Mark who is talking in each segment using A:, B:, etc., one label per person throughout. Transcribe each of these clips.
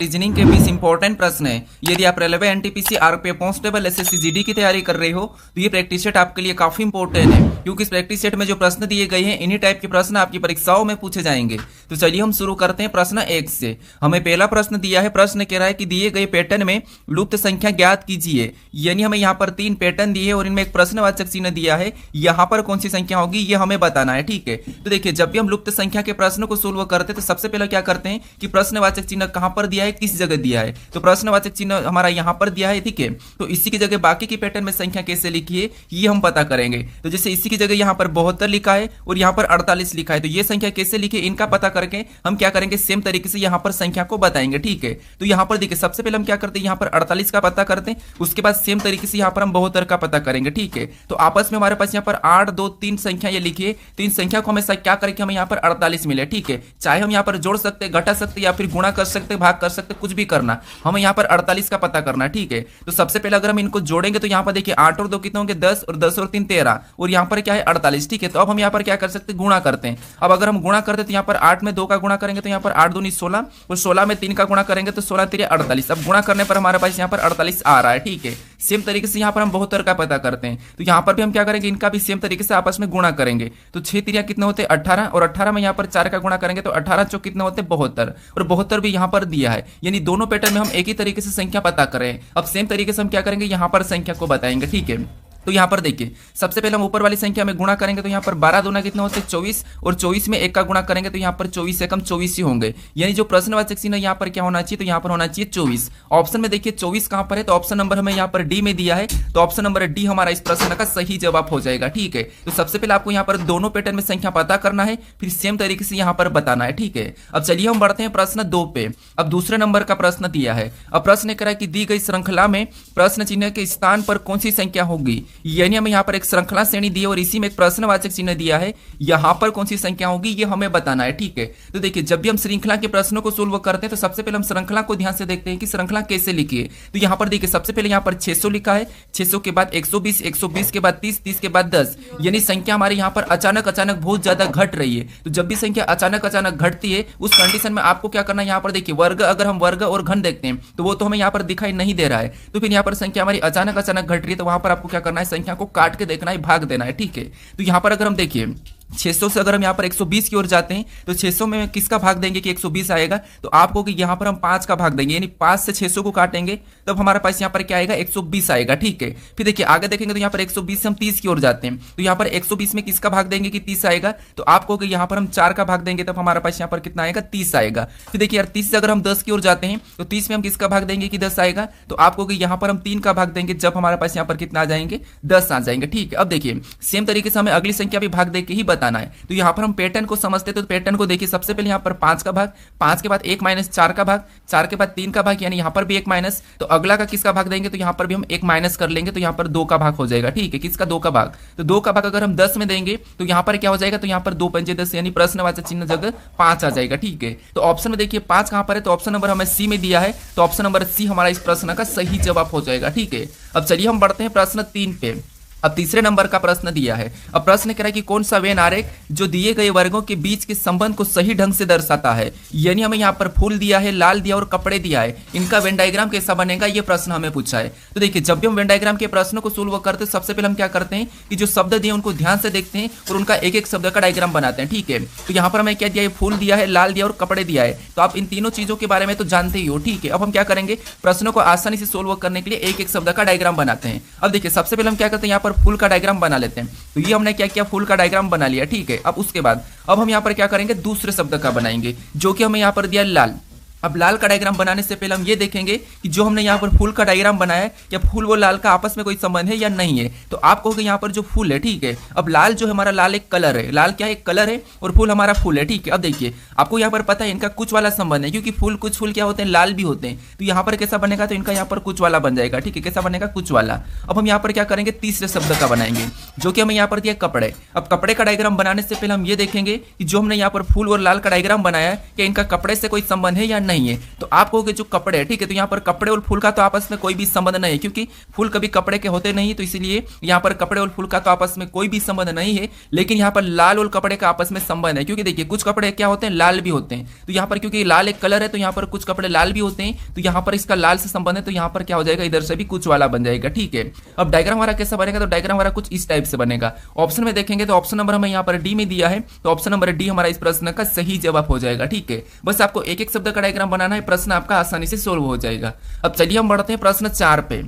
A: Reasoning के 20 important प्रश्न है। यदि आप railway NTPC RPF constable SSC GD की तैयारी कर रहे हो तो ये प्रैक्टिस सेट आपके लिए काफी इंपॉर्टेंट है, क्योंकि इस प्रैक्टिस सेट में जो प्रश्न दिए गए हैं इन्हीं टाइप के प्रश्न आपकी परीक्षाओं में पूछे जाएंगे। तो चलिए हम शुरू करते हैं प्रश्न 1 से। हमें पहला प्रश्न दिया है, प्रश्न कह रहा है कि दिए गए पैटर्न में लुप्त संख्या ज्ञात कीजिए। यानी हमें यहाँ पर 3 पैटर्न दिए और इनमें एक प्रश्नवाचक चिन्ह दिया है, यहाँ पर कौन सी संख्या होगी ये हमें बताना है। ठीक है, तो देखिए जब भी हम लुप्त संख्या के प्रश्न को सोल्व करते हैं तो सबसे पहले क्या करते हैं कि प्रश्नवाचक चिन्ह कहां पर दिया है, किस जगह दिया है। तो प्रश्नवाचक चिन्ह हमारा यहां पर दिया है। ठीक है, तो इसी की जगह बाकी की पैटर्न में संख्या कैसे लिखी है ये हम पता करेंगे। तो जैसे इसी की जगह यहां पर 72 लिखा है और यहां पर 48 लिखा है, तो ये संख्या कैसे लिखी इनका पता करके हम क्या करेंगे, सेम तरीके से यहां पर संख्या को बताएंगे। ठीक है, तो यहां पर देखिए सबसे पहले हम क्या करते हैं, यहां पर 48 का पता करते हैं, उसके बाद सेम तरीके से यहां पर हम 72 का पता करेंगे। ठीक है, तो आपस में हमारे पास यहां पर 8 2 3 संख्या ये लिखी है, तो इन संख्या को हमेशा क्या करेंगे, हमें यहां पर 48 मिले। ठीक है, चाहे हम यहां पर जोड़ सकते हैं, घटा सकते या फिर गुणा कर सकते, भाग कर सकते, कुछ भी करना, हमें यहां पर 48 का पता करना है। ठीक है, तो सबसे पहले अगर हम इनको जोड़ेंगे तो यहां पर देखिए 8 और 2 कितने होंगे, 10 और 10 और 3 13 और यहां पर क्या है 48। ठीक है, तो अब हम यहां पर क्या कर सकते हैं, गुणा करते हैं। अब अगर हम गुणा करते हैं तो यहां पर 8 में 2 का गुणा करेंगे तो यहां पर 8 दूनी 16 और 16 में 3 का गुणा करेंगे तो 16 3 48। अब गुणा करने पर हमारे पास यहां पर 48 आ रहा है। ठीक है, सेम तरीके से यहां पर हम 72 का पता करते हैं, तो यहां पर भी हम क्या करेंगे, इनका भी सेम तरीके से आपस में गुणा करेंगे। तो 6 3 कितने होते हैं 18 और 18 में यहां पर 4 का गुणा करेंगे तो 18 चौक कितने होते हैं 72 और 72 भी यहां पर दिया है। यानी दोनों पैटर्न में हम एक ही तरीके से संख्या पता करें। अब सेम तरीके से हम क्या करेंगे, यहां पर संख्या को बताएंगे। ठीक है, तो यहां पर देखिए सबसे पहले हम ऊपर वाली संख्या में गुणा करेंगे तो यहां पर 12 दूना कितने होते हैं 24 और 24 में 1 का गुणा करेंगे तो यहां पर 24 से कम 24 ही होंगे। यानी जो प्रश्नवाचक चिन्ह यहां पर क्या होना चाहिए, तो यहां पर होना चाहिए 24। ऑप्शन में देखिए 24 कहां पर है, तो ऑप्शन नंबर हमें यहां पर डी में दिया है, तो ऑप्शन नंबर डी हमारा इस प्रश्न का सही जवाब हो जाएगा। ठीक है, तो सबसे पहले आपको यहां पर दोनों पैटर्न में संख्या पता करना है, फिर सेम तरीके से यहां पर बताना है। ठीक है, अब चलिए हम बढ़ते हैं प्रश्न 2 पे। अब दूसरे नंबर का प्रश्न दिया है। अब प्रश्न कह रहा है कि दी गई श्रृंखला में प्रश्न चिन्ह के स्थान पर कौन सी संख्या होगी। यानी हमें यहां पर एक श्रृंखला श्रेणी दी है और इसी में एक प्रश्नवाचक चिन्ह दिया है, यहां पर कौन सी संख्या होगी ये हमें बताना है। ठीक है, तो देखिए जब भी हम श्रृंखला के प्रश्नों को सोल्व करते हैं तो सबसे पहले हम श्रृंखला को ध्यान से देखते हैं कि श्रृंखला कैसे लिखी है। तो यहां पर देखिए सबसे पहले यहां पर 600 लिखा है, 600 के बाद 120, 120 के बाद 30, 30 के बाद 10। यानी संख्या हमारे यहां पर अचानक बहुत ज्यादा घट रही है। तो जब भी संख्या अचानक घटती है उस कंडीशन में आपको क्या करना है, यहां पर देखिए वर्ग, अगर हम वर्ग और घन देखते हैं तो वो तो हमें यहां पर दिखाई नहीं दे रहा है, तो फिर यहां पर संख्या हमारी अचानक घट रही है, तो वहां पर आपको क्या करना है, संख्या को काट के देखना है, भाग देना है। ठीक है, तो यहां पर अगर हम देखिए 600 से अगर हम यहाँ पर 120 की ओर जाते हैं तो 600 में किसका भाग देंगे कि 120 आएगा, तो आपको कि यहाँ पर हम 5 का भाग देंगे, यानी 5 से 600 को काटेंगे तब हमारे पास यहाँ पर क्या आएगा 120 आएगा। ठीक है, फिर देखिए आगे देखेंगे तो यहाँ पर 120 से हम 30 की ओर जाते हैं तो यहाँ पर 120 में किसका भाग देंगे कि 30 आएगा, तो आपको कि यहाँ पर हम 4 का भाग देंगे तब हमारे पास यहाँ पर कितना आएगा 30 आएगा। फिर देखिए यार 30 से अगर हम 10 की ओर जाते हैं तो 30 में हम किसका भाग देंगे कि 10 आएगा, तो आपको कि यहाँ पर हम 3 का भाग देंगे जब हमारे पास यहाँ पर कितना आ जाएंगे 10 आ जाएंगे। ठीक है, अब देखिए सेम तरीके से हमें अगली संख्या भी भाग दे के ही बताना है। तो यहाँ हम पैटर्न को समझते तो पैटर्न को देखिए सबसे पहले यहाँ पर 5 का भाग, 5 के बाद 1 माइनस 4 का भाग, 4 के बाद 3 का भाग, यानी यहाँ पर भी 1 माइनस, तो अगला का किसका भाग देंगे, तो यहाँ पर भी हम 1 माइनस कर लेंगे तो यहाँ पर 2 का भाग हो जाएगा। ठीक है, किसका 2 का भाग, तो 2 का भाग अगर हम 10 में देंगे तो यहाँ पर क्या हो जाएगा, तो यहाँ पर 2 पंजे 10 यानी प्रश्नवाचक चिन्ह जगह 5 आ जाएगा। ठीक है, तो ऑप्शन में देखिए 5 कहां पर है, तो ऑप्शन नंबर हमें सी में दिया है, तो ऑप्शन नंबर सी हमारा इस प्रश्न का सही जवाब हो जाएगा। ठीक है, अब चलिए हम बढ़ते हैं प्रश्न 3 पे। अब तीसरे नंबर का प्रश्न दिया है। अब प्रश्न कह रहा है कि कौन सा वेन आरेख जो दिए गए वर्गों के बीच के संबंध को सही ढंग से दर्शाता है। यानी हमें यहाँ पर फूल दिया है, लाल दिया और कपड़े दिया है, इनका वेन डायग्राम कैसा बनेगा ये प्रश्न हमें पूछा है। तो देखिए जब भी हम वेन डायग्राम के प्रश्नों को सोल्व करते हैं सबसे पहले हम क्या करते हैं कि जो शब्द दिए उनको ध्यान से देखते हैं और उनका एक एक शब्द का डायग्राम बनाते हैं। ठीक है, तो यहाँ पर हमें क्या दिया है, फूल दिया है, लाल दिया और कपड़े दिया है, तो आप इन तीनों चीजों के बारे में तो जानते ही हो। ठीक है, अब हम क्या करेंगे, प्रश्नों को आसानी से सोल्व करने के लिए एक एक शब्द का डायग्राम बनाते हैं। अब देखिए सबसे पहले हम क्या करते हैं, यहाँ पर फूल का डायग्राम बना लेते हैं, तो ये हमने क्या किया, फूल का डायग्राम बना लिया। ठीक है, अब उसके बाद अब हम यहाँ पर क्या करेंगे, दूसरे शब्द का बनाएंगे जो कि हमें यहाँ पर दिया लाल। अब लाल का डायग्राम बनाने से पहले हम ये देखेंगे कि जो हमने यहाँ पर फूल का डायग्राम बनाया है क्या फूल वो लाल का आपस में कोई संबंध है या नहीं है, तो आप कहोगे यहाँ पर जो फूल है। ठीक है, अब लाल जो हमारा लाल एक कलर है, लाल क्या है एक कलर है और फूल हमारा फूल है। ठीक है, अब देखिए आपको यहाँ पर पता है इनका कुछ वाला संबंध है, क्योंकि फूल कुछ फूल क्या होते हैं लाल भी होते हैं, तो यहाँ पर कैसा बनेगा, तो इनका यहाँ पर कुछ वाला बन जाएगा। ठीक है, कैसा बनेगा कुछ वाला। अब हम यहाँ पर क्या करेंगे, तीसरे शब्द का बनाएंगे जो कि हमें यहाँ पर दिया कपड़े। अब कपड़े का डायग्राम बनाने से पहले हम ये देखेंगे कि जो हमने यहाँ पर फूल और लाल का डायग्राम बनाया है क्या इनका कपड़े से कोई संबंध है या नहीं है। तो आप कहोगे जो कपड़े है, ठीक है, तो यहाँ पर कपड़े और फूल का तो आपस में कोई भी संबंध नहीं है, क्योंकि फूल कभी कपड़े के होते नहीं, तो इसीलिए यहाँ पर कपड़े और फूल का तो आपस में कोई भी संबंध नहीं है। लेकिन यहाँ पर लाल और कपड़े का आपस में संबंध है, क्योंकि देखिए कुछ कपड़े क्या होते हैं, लाल भी होते हैं। तो यहाँ पर क्योंकि लाल एक कलर है, तो यहाँ पर कुछ कपड़े लाल भी होते हैं, तो यहाँ पर इसका लाल से संबंध है, तो यहाँ पर क्या हो जाएगा, इधर से भी कुछ वाला बन जाएगा। ठीक है, अब डायग्राम हमारा कैसा बनेगा, तो डायग्राम हमारा कुछ इस टाइप से बनेगा। ऑप्शन में देखेंगे तो ऑप्शन नंबर हमें यहाँ पर डी में दिया है, तो ऑप्शन नंबर डी हमारा इस प्रश्न का सही जवाब हो जाएगा। ठीक है, बस आपको एक एक शब्द का डायग्राम बनाना है, प्रश्न आपका आसानी से सोल्व हो जाएगा। अब चलिए हम बढ़ते हैं प्रश्न 4 पे।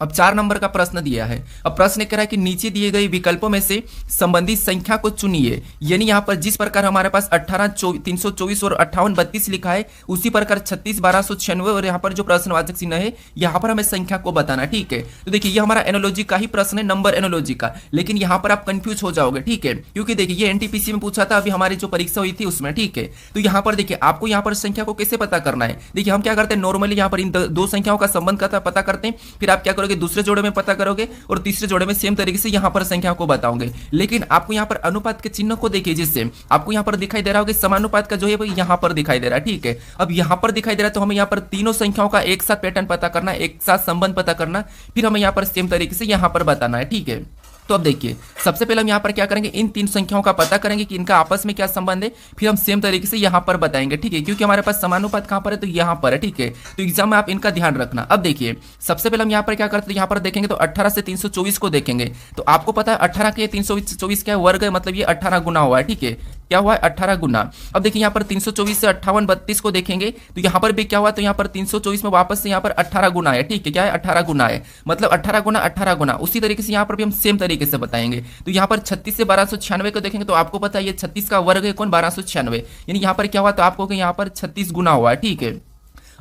A: अब 4 नंबर का प्रश्न दिया है। अब प्रश्न कह रहा है कि नीचे दिए गए विकल्पों में से संबंधित संख्या को चुनिए। यानी यहाँ पर जिस प्रकार हमारे पास 18, 324 और 58, 32 लिखा है, उसी प्रकार 36, 1296 और यहाँ पर जो प्रश्नवाचक चिन्ह है, यहाँ पर हमें संख्या को बताना है। ठीक है, तो देखिए ये हमारा एनोलॉजी का ही प्रश्न है, नंबर एनोलॉजी का, लेकिन यहाँ पर आप कंफ्यूज हो जाओगे। ठीक है, क्योंकि देखिए ये एनटीपीसी में पूछा था, अभी हमारी जो परीक्षा हुई थी उसमें। ठीक है, तो यहाँ पर देखिए आपको यहाँ पर संख्या को कैसे पता करना है। देखिए हम क्या करते हैं, नॉर्मली यहाँ पर इन दो संख्याओं का संबंध का पता करते हैं, फिर आप क्या करोगे, दूसरे जोड़े में पता करोगे और तीसरे जोड़े में सेम तरीके से यहां पर संख्या को बताओगे। लेकिन आपको यहां पर अनुपात के चिन्ह को देखिए, जिससे आपको यहां पर दिखाई दे रहा होगा समानुपात का जो है वो यहां पर दिखाई दे रहा है। ठीक है, अब यहां पर दिखाई दे रहा है, तो हमें यहां पर तीनों संख्याओं का एक साथ पैटर्न पता करना है, एक साथ संबंध पता करना, फिर हमें यहां पर सेम तरीके से यहां पर बताना है। ठीक है, तो अब देखिए सबसे पहले हम यहाँ पर क्या करेंगे, इन 3 संख्याओं का पता करेंगे कि इनका आपस में क्या संबंध है, फिर हम सेम तरीके से यहाँ पर बताएंगे। ठीक है, क्योंकि हमारे पास समानुपात कहाँ पर है, तो यहाँ पर है। ठीक है, तो एग्जाम में आप इनका ध्यान रखना। अब देखिए सबसे पहले हम यहाँ पर क्या करते हैं, यहाँ पर देखेंगे तो 18 से 324 को देखेंगे, तो आपको पता है 18 के 324 क्या वर्ग है, मतलब ये 18 गुना हुआ है। ठीक है, क्या हुआ है, 18 गुना। अब देखिए यहाँ पर 324 से 58, 32 को देखेंगे, तो यहाँ पर भी क्या हुआ, तो यहाँ पर 324 में वापस से यहाँ पर 18 गुना है। ठीक है, क्या है, 18 गुना है, मतलब 18 गुना 18 गुना। उसी तरीके से यहाँ पर भी हम सेम तरीके से बताएंगे। तो यहाँ पर 36 से 1296 को देखेंगे, तो आपको पता है ये 36 का वर्ग है कौन, 1296, यानी यहाँ पर क्या हुआ, तो आपको यहाँ पर 36 गुना हुआ है। ठीक है,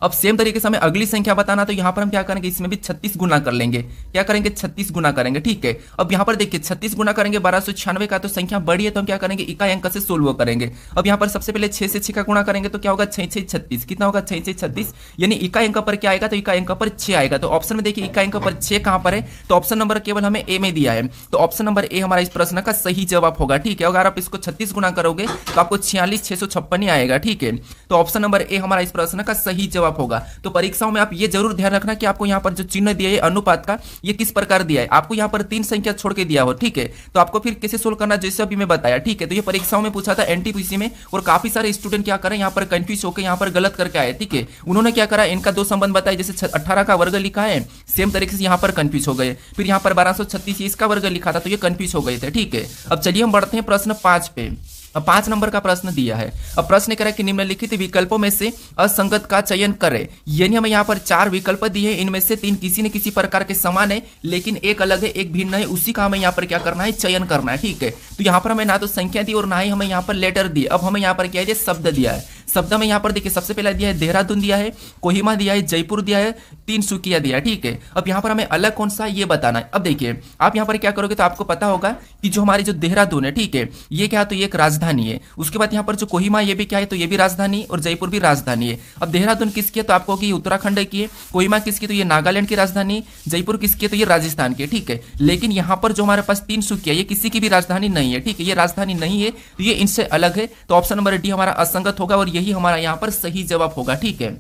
A: अब सेम तरीके से हमें अगली संख्या बताना, तो यहाँ पर हम क्या करेंगे, इसमें भी 36 गुना कर लेंगे। क्या करेंगे, 36 गुना करेंगे। ठीक है, अब यहाँ पर देखिए 36 गुना करेंगे 1296 का, तो संख्या बड़ी है, तो हम क्या करेंगे, इकाई अंक से सोल्व करेंगे। अब यहाँ पर सबसे पहले 6 से 6 का गुणा करेंगे, तो क्या होगा, 6 6 36, कितना होगा, 6 6 36, यानी इकाई अंक पर क्या आएगा, तो इकाई अंक पर 6 आएगा। तो ऑप्शन में देखिए इकाई अंक पर 6 कहाँ पर है, तो ऑप्शन नंबर केवल हमें ए में दिया है, तो ऑप्शन नंबर ए हमारा इस प्रश्न का सही जवाब होगा। ठीक है, अगर आप इसको 36 गुना करोगे तो आपको 46,656 ही आएगा। ठीक है, तो ऑप्शन नंबर ए हमारा इस प्रश्न का सही जवाब होगा। तो परीक्षाओं में आप ये जरूर ध्यान रखना कि आपको यहाँ पर जो चिन्ह दिया है अनुपात का, ये किस प्रकार दिया है, आपको यहाँ पर 3 संख्या छोड़ के दिया हो। ठीक है, तो आपको फिर कैसे सोल्व करना, जैसे अभी मैं बताया। ठीक है, तो ये परीक्षाओं में पूछा था एनटीपीसी में, और काफी सारे स्टूडेंट क्या करें, यहाँ पर कंफ्यूज होकर यहाँ पर गलत करके आए। ठीक है, उन्होंने क्या करा, इनका 2 संबंध बताया, जैसे 18 का वर्ग लिखा है, सेम तरीके से यहाँ पर कंफ्यूज हो गए। फिर यहाँ पर 1236 इसका वर्ग लिखा था, तो ये कंफ्यूज हो गए थे। ठीक है, अब चलिए हम बढ़ते हैं प्रश्न 5 पे। अब 5 नंबर का प्रश्न दिया है। अब प्रश्न कह रहा है कि निम्नलिखित विकल्पों में से असंगत का चयन करें। यानी हमें यहाँ पर 4 विकल्प दिए हैं, इनमें से 3 किसी न किसी प्रकार के समान है, लेकिन एक अलग है, एक भिन्न है, उसी का हमें यहाँ पर क्या करना है, चयन करना है। ठीक है, तो यहाँ पर हमें ना तो संख्या दी और ना ही हमें यहाँ पर लेटर दी। अब हमें यहाँ पर क्या है, शब्द दिया है। शब्द में यहाँ पर देखिए सबसे पहला दिया है देहरादून दिया है, कोहिमा दिया है, जयपुर दिया है, तिनसुकिया दिया है। ठीक है, अब यहाँ पर हमें अलग कौन सा ये बताना है। अब देखिए आप यहाँ पर क्या करोगे, तो आपको पता होगा कि जो हमारी जो देहरादून है, ठीक है, ये क्या है, तो ये एक राजधानी है। उसके बाद यहाँ पर जो कोहिमा ये भी क्या है, तो ये भी राजधानी, और जयपुर भी राजधानी है। अब देहरादून किसकी है, तो आपको कि उत्तराखंड की है, कोहिमा किसकी, तो ये नागालैंड की राजधानी, जयपुर किसकी है, तो ये राजस्थान की है। ठीक है, लेकिन यहाँ पर जो हमारे पास तिनसुकिया, ये किसी की भी राजधानी नहीं है। ठीक है, ये राजधानी नहीं है, तो ये इनसे अलग है, तो ऑप्शन नंबर डी हमारा असंगत होगा और यही हमारा यहाँ पर सही जवाब होगा। ठीक है,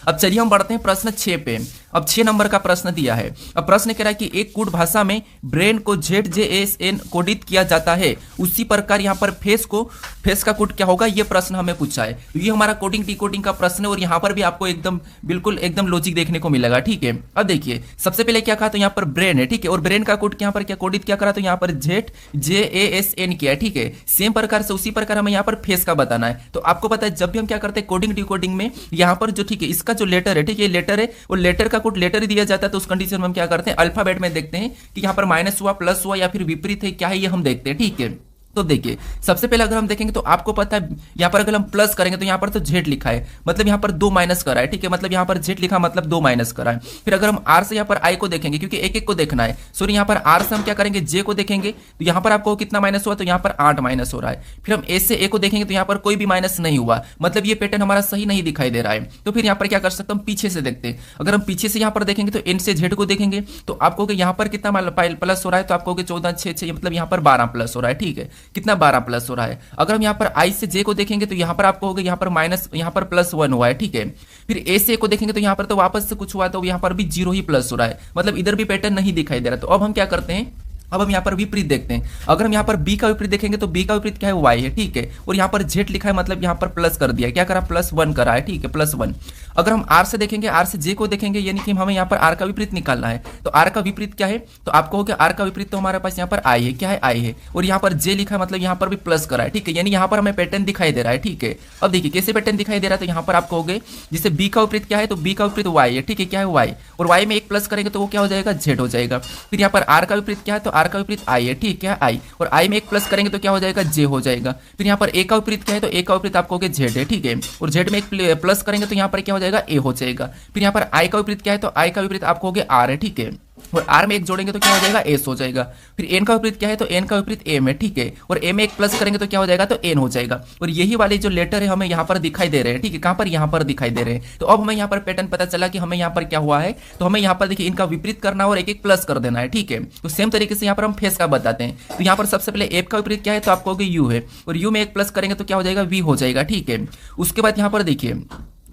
A: अब चलिए हम बढ़ते हैं प्रश्न 6 पे। अब 6 नंबर का प्रश्न दिया है। अब प्रश्न कह रहा है कि एक कूट भाषा में ब्रेन को ZJSN कोडित किया जाता है, उसी प्रकार यहाँ पर फेस का कोड क्या होगा, ये प्रश्न हमें पूछा है। तो ये हमारा कोडिंग डिकोडिंग का प्रश्न है, और यहाँ पर भी आपको एकदम बिल्कुल एकदम लॉजिक देखने को मिलेगा। ठीक है, अब देखिए सबसे पहले क्या कहा, तो यहाँ पर ब्रेन है। ठीक है, और ब्रेन का कोड यहाँ पर क्या कोडित क्या करा, तो यहाँ पर ZJASN किया है। ठीक है, सेम प्रकार से उसी प्रकार हमें यहाँ पर फेस का बताना है। तो आपको पता है जब भी हम क्या करते हैं कोडिंग डिकोडिंग में, यहाँ पर जो ठीक है इसका जो लेटर है, ठीक है, लेटर है, और लेटर का कोड लेटर ही दिया जाता है, तो उस कंडीशन में हम क्या करते हैं, अल्फाबेट में देखते हैं कि यहाँ पर माइनस हुआ, प्लस हुआ, या फिर विपरीत है, क्या है, ये हम देखते हैं। ठीक है, तो देखिए सबसे पहले अगर हम देखेंगे तो आपको पता है यहाँ पर अगर हम प्लस करेंगे तो यहाँ पर तो जेड लिखा है, मतलब यहाँ पर 2 माइनस करा है। ठीक है, मतलब यहाँ पर जेड लिखा मतलब 2 माइनस करा है। फिर अगर हम आर से यहाँ पर आई को देखेंगे, क्योंकि एक एक को देखना है, सॉरी यहाँ पर आर से हम क्या करेंगे, जे को देखेंगे, तो यहाँ पर आपको कितना माइनस हुआ, तो यहाँ पर 8 माइनस हो रहा है। फिर हम ए से ए को देखेंगे तो यहाँ पर कोई भी माइनस नहीं हुआ, मतलब ये पैटर्न हमारा सही नहीं दिखाई दे रहा है। तो फिर यहाँ पर क्या कर सकते हैं, हम पीछे से देखते हैं। अगर हम पीछे से यहाँ पर देखेंगे तो एन से जेड को देखेंगे, तो आपको यहाँ पर कितना प्लस हो रहा है, तो आपको 14 6 6, मतलब यहाँ पर 12 प्लस हो रहा है। ठीक है, कितना 12 प्लस हो रहा है। अगर हम यहाँ पर आई से जे को देखेंगे तो यहाँ पर आपको होगा यहाँ पर माइनस, यहाँ पर +1 हुआ है, ठीक है। फिर ए से को देखेंगे तो यहाँ पर तो वापस से कुछ हुआ, तो यहाँ पर भी 0 ही प्लस हो रहा है, मतलब इधर भी पैटर्न नहीं दिखाई दे रहा। तो अब हम क्या करते हैं, अब हम यहाँ पर विपरीत देखते हैं। अगर हम यहाँ पर बी का विपरीत देखेंगे तो बी का विपरीत क्या है, वाई है, ठीक है। और यहाँ पर जेड लिखा है, मतलब यहाँ पर प्लस कर दिया, क्या करा, +1 करा है, ठीक है, +1। अगर हम आर से देखेंगे, आर से जे को देखेंगे, यानी कि हमें यहाँ पर आर का विपरीत निकालना है। तो आर का विपरीत क्या है, तो आपको हो गया आर का विपरीत, तो हमारे पास यहाँ पर आई है, क्या है, आई है। और यहाँ पर जे लिखा है, मतलब यहाँ पर भी प्लस करा है, ठीक है, यानी यहाँ पर हमें पैटर्न दिखाई दे रहा है, ठीक है। अब देखिए कैसे पैटर्न दिखाई दे रहा है, तो यहाँ पर आपको हो गए, जैसे बी का विपरीत क्या है, तो बी का विपरीत वाई है, ठीक है, क्या है, वाई। और वाई में एक प्लस करेंगे तो वो क्या हो जाएगा, जेड हो जाएगा। फिर यहाँ पर आर का विपरीत क्या है, तो आर का विपरीत आई है, ठीक है, आई। और आई में एक प्लस करेंगे तो क्या हो जाएगा, जे हो जाएगा। फिर यहाँ पर ए का विपरीत क्या है, तो ए का विपरीत आपको जेड है, ठीक है। और जेड में एक प्लस करेंगे तो यहाँ पर क्या हो जाएगा, ए हो जाएगा। फिर यहाँ पर आई का विपरीत क्या है, तो आई का विपरीत आपको हो गया आर है, ठीक है। और आर में एक जोड़ेंगे तो क्या हो जाएगा, एस हो जाएगा। फिर एन का विपरीत क्या है, तो एन का विपरीत एम है, ठीक है। और एम में एक प्लस करेंगे तो क्या हो जाएगा, तो एन हो जाएगा। और यही वाले जो लेटर है हमें यहाँ पर दिखाई दे रहे हैं, ठीक है, कहाँ पर, यहाँ पर दिखाई दे रहे हैं। तो अब हमें यहाँ पर पैटर्न पता चला कि हमें यहाँ पर क्या हुआ है, तो हमें यहाँ पर देखिए इनका विपरीत करना और एक एक प्लस कर देना है, ठीक है। तो सेम तरीके से यहाँ पर हम फेस का बताते हैं। तो यहाँ पर सबसे पहले एफ का विपरीत क्या है, तो आपको यू है। और यू में एक प्लस करेंगे तो क्या हो जाएगा, वी हो जाएगा, ठीक है। उसके बाद यहाँ पर देखिए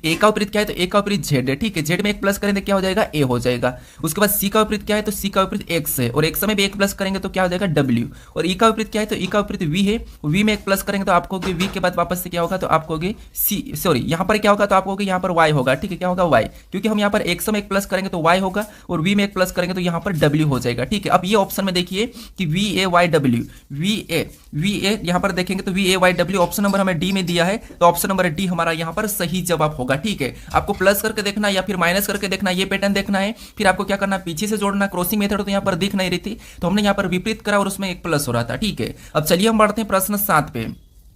A: ए का विपरीत क्या है, तो ए का विपरीत जेड है, ठीक है। जेड में एक प्लस करेंगे तो क्या हो जाएगा, ए हो जाएगा। उसके बाद सी का विपरीत क्या है, तो सी का विपरीत एक्स है। और एक्स में भी एक प्लस करेंगे तो क्या हो जाएगा, डब्ल्यू। और ई का विपरीत क्या है, तो ई का विपरीत वी है। वी में एक प्लस करेंगे तो आपको वी के बाद वापस से क्या होगा, तो आपको सी, सॉरी यहाँ पर क्या होगा, तो आपको यहाँ पर वाई होगा, ठीक है, क्या होगा, वाई। क्योंकि हम यहाँ पर एक्स में एक प्लस करेंगे तो वाई होगा, और वी में एक प्लस करेंगे तो यहाँ पर डब्ल्यू हो जाएगा, ठीक है। अब ये ऑप्शन में देखिए कि V A Y W, V A यहाँ पर देखेंगे तो V A Y W option number हमें डी में दिया है, तो ऑप्शन नंबर डी हमारा यहाँ पर सही जवाब होगा, ठीक है। आपको प्लस करके देखना या फिर माइनस करके देखना, ये पैटर्न देखना है। फिर आपको क्या करना, पीछे से जोड़ना, क्रॉसिंग मेथड तो यहाँ पर दिख नहीं रही थी, तो हमने यहाँ पर विपरीत करा और उसमें एक प्लस हो रहा था, ठीक है। अब चलिए हम बढ़ते हैं प्रश्न 7 पे।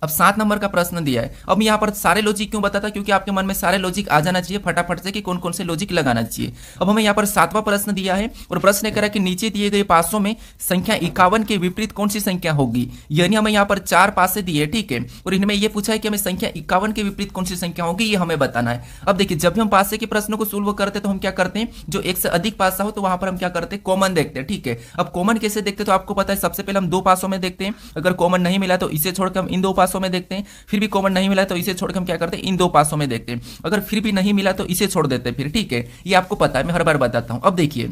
A: अब 7 नंबर का प्रश्न दिया है। अब यहाँ पर सारे लॉजिक क्यों बताता, क्योंकि आपके मन में सारे लॉजिक आ जाना चाहिए फटाफट से कि कौन कौन से लॉजिक लगाना चाहिए। अब हमें यहाँ पर 7वां प्रश्न दिया है और प्रश्न कह रहा है कि नीचे दिए गए पासों में संख्या 51 के विपरीत कौन सी संख्या होगी। यानी हमें यहाँ पर 4 पासे दिए, ठीक है। और इनमें यह पूछा है कि हमें संख्या 51 के विपरीत कौन सी संख्या होगी, ये हमें बताना है। अब देखिए जब भी हम पासे के प्रश्नों को सोल्व करते हैं तो हम क्या करते हैं, जो एक से अधिक पासा हो तो वहां पर हम क्या करते हैं, कॉमन देखते हैं, ठीक है। अब कॉमन कैसे देखते हैं, तो आपको पता है सबसे पहले हम 2 पासों में देखते हैं, अगर कॉमन नहीं मिला तो इसे छोड़कर हम इन 2 पासों में देखते हैं, फिर भी कॉमन नहीं मिला तो इसे छोड़कर हम क्या करते हैं, इन 2 पासों में देखते हैं, अगर फिर भी नहीं मिला तो इसे छोड़ देते हैं फिर, ठीक है। ये आपको पता है, मैं हर बार बताता हूं। अब देखिए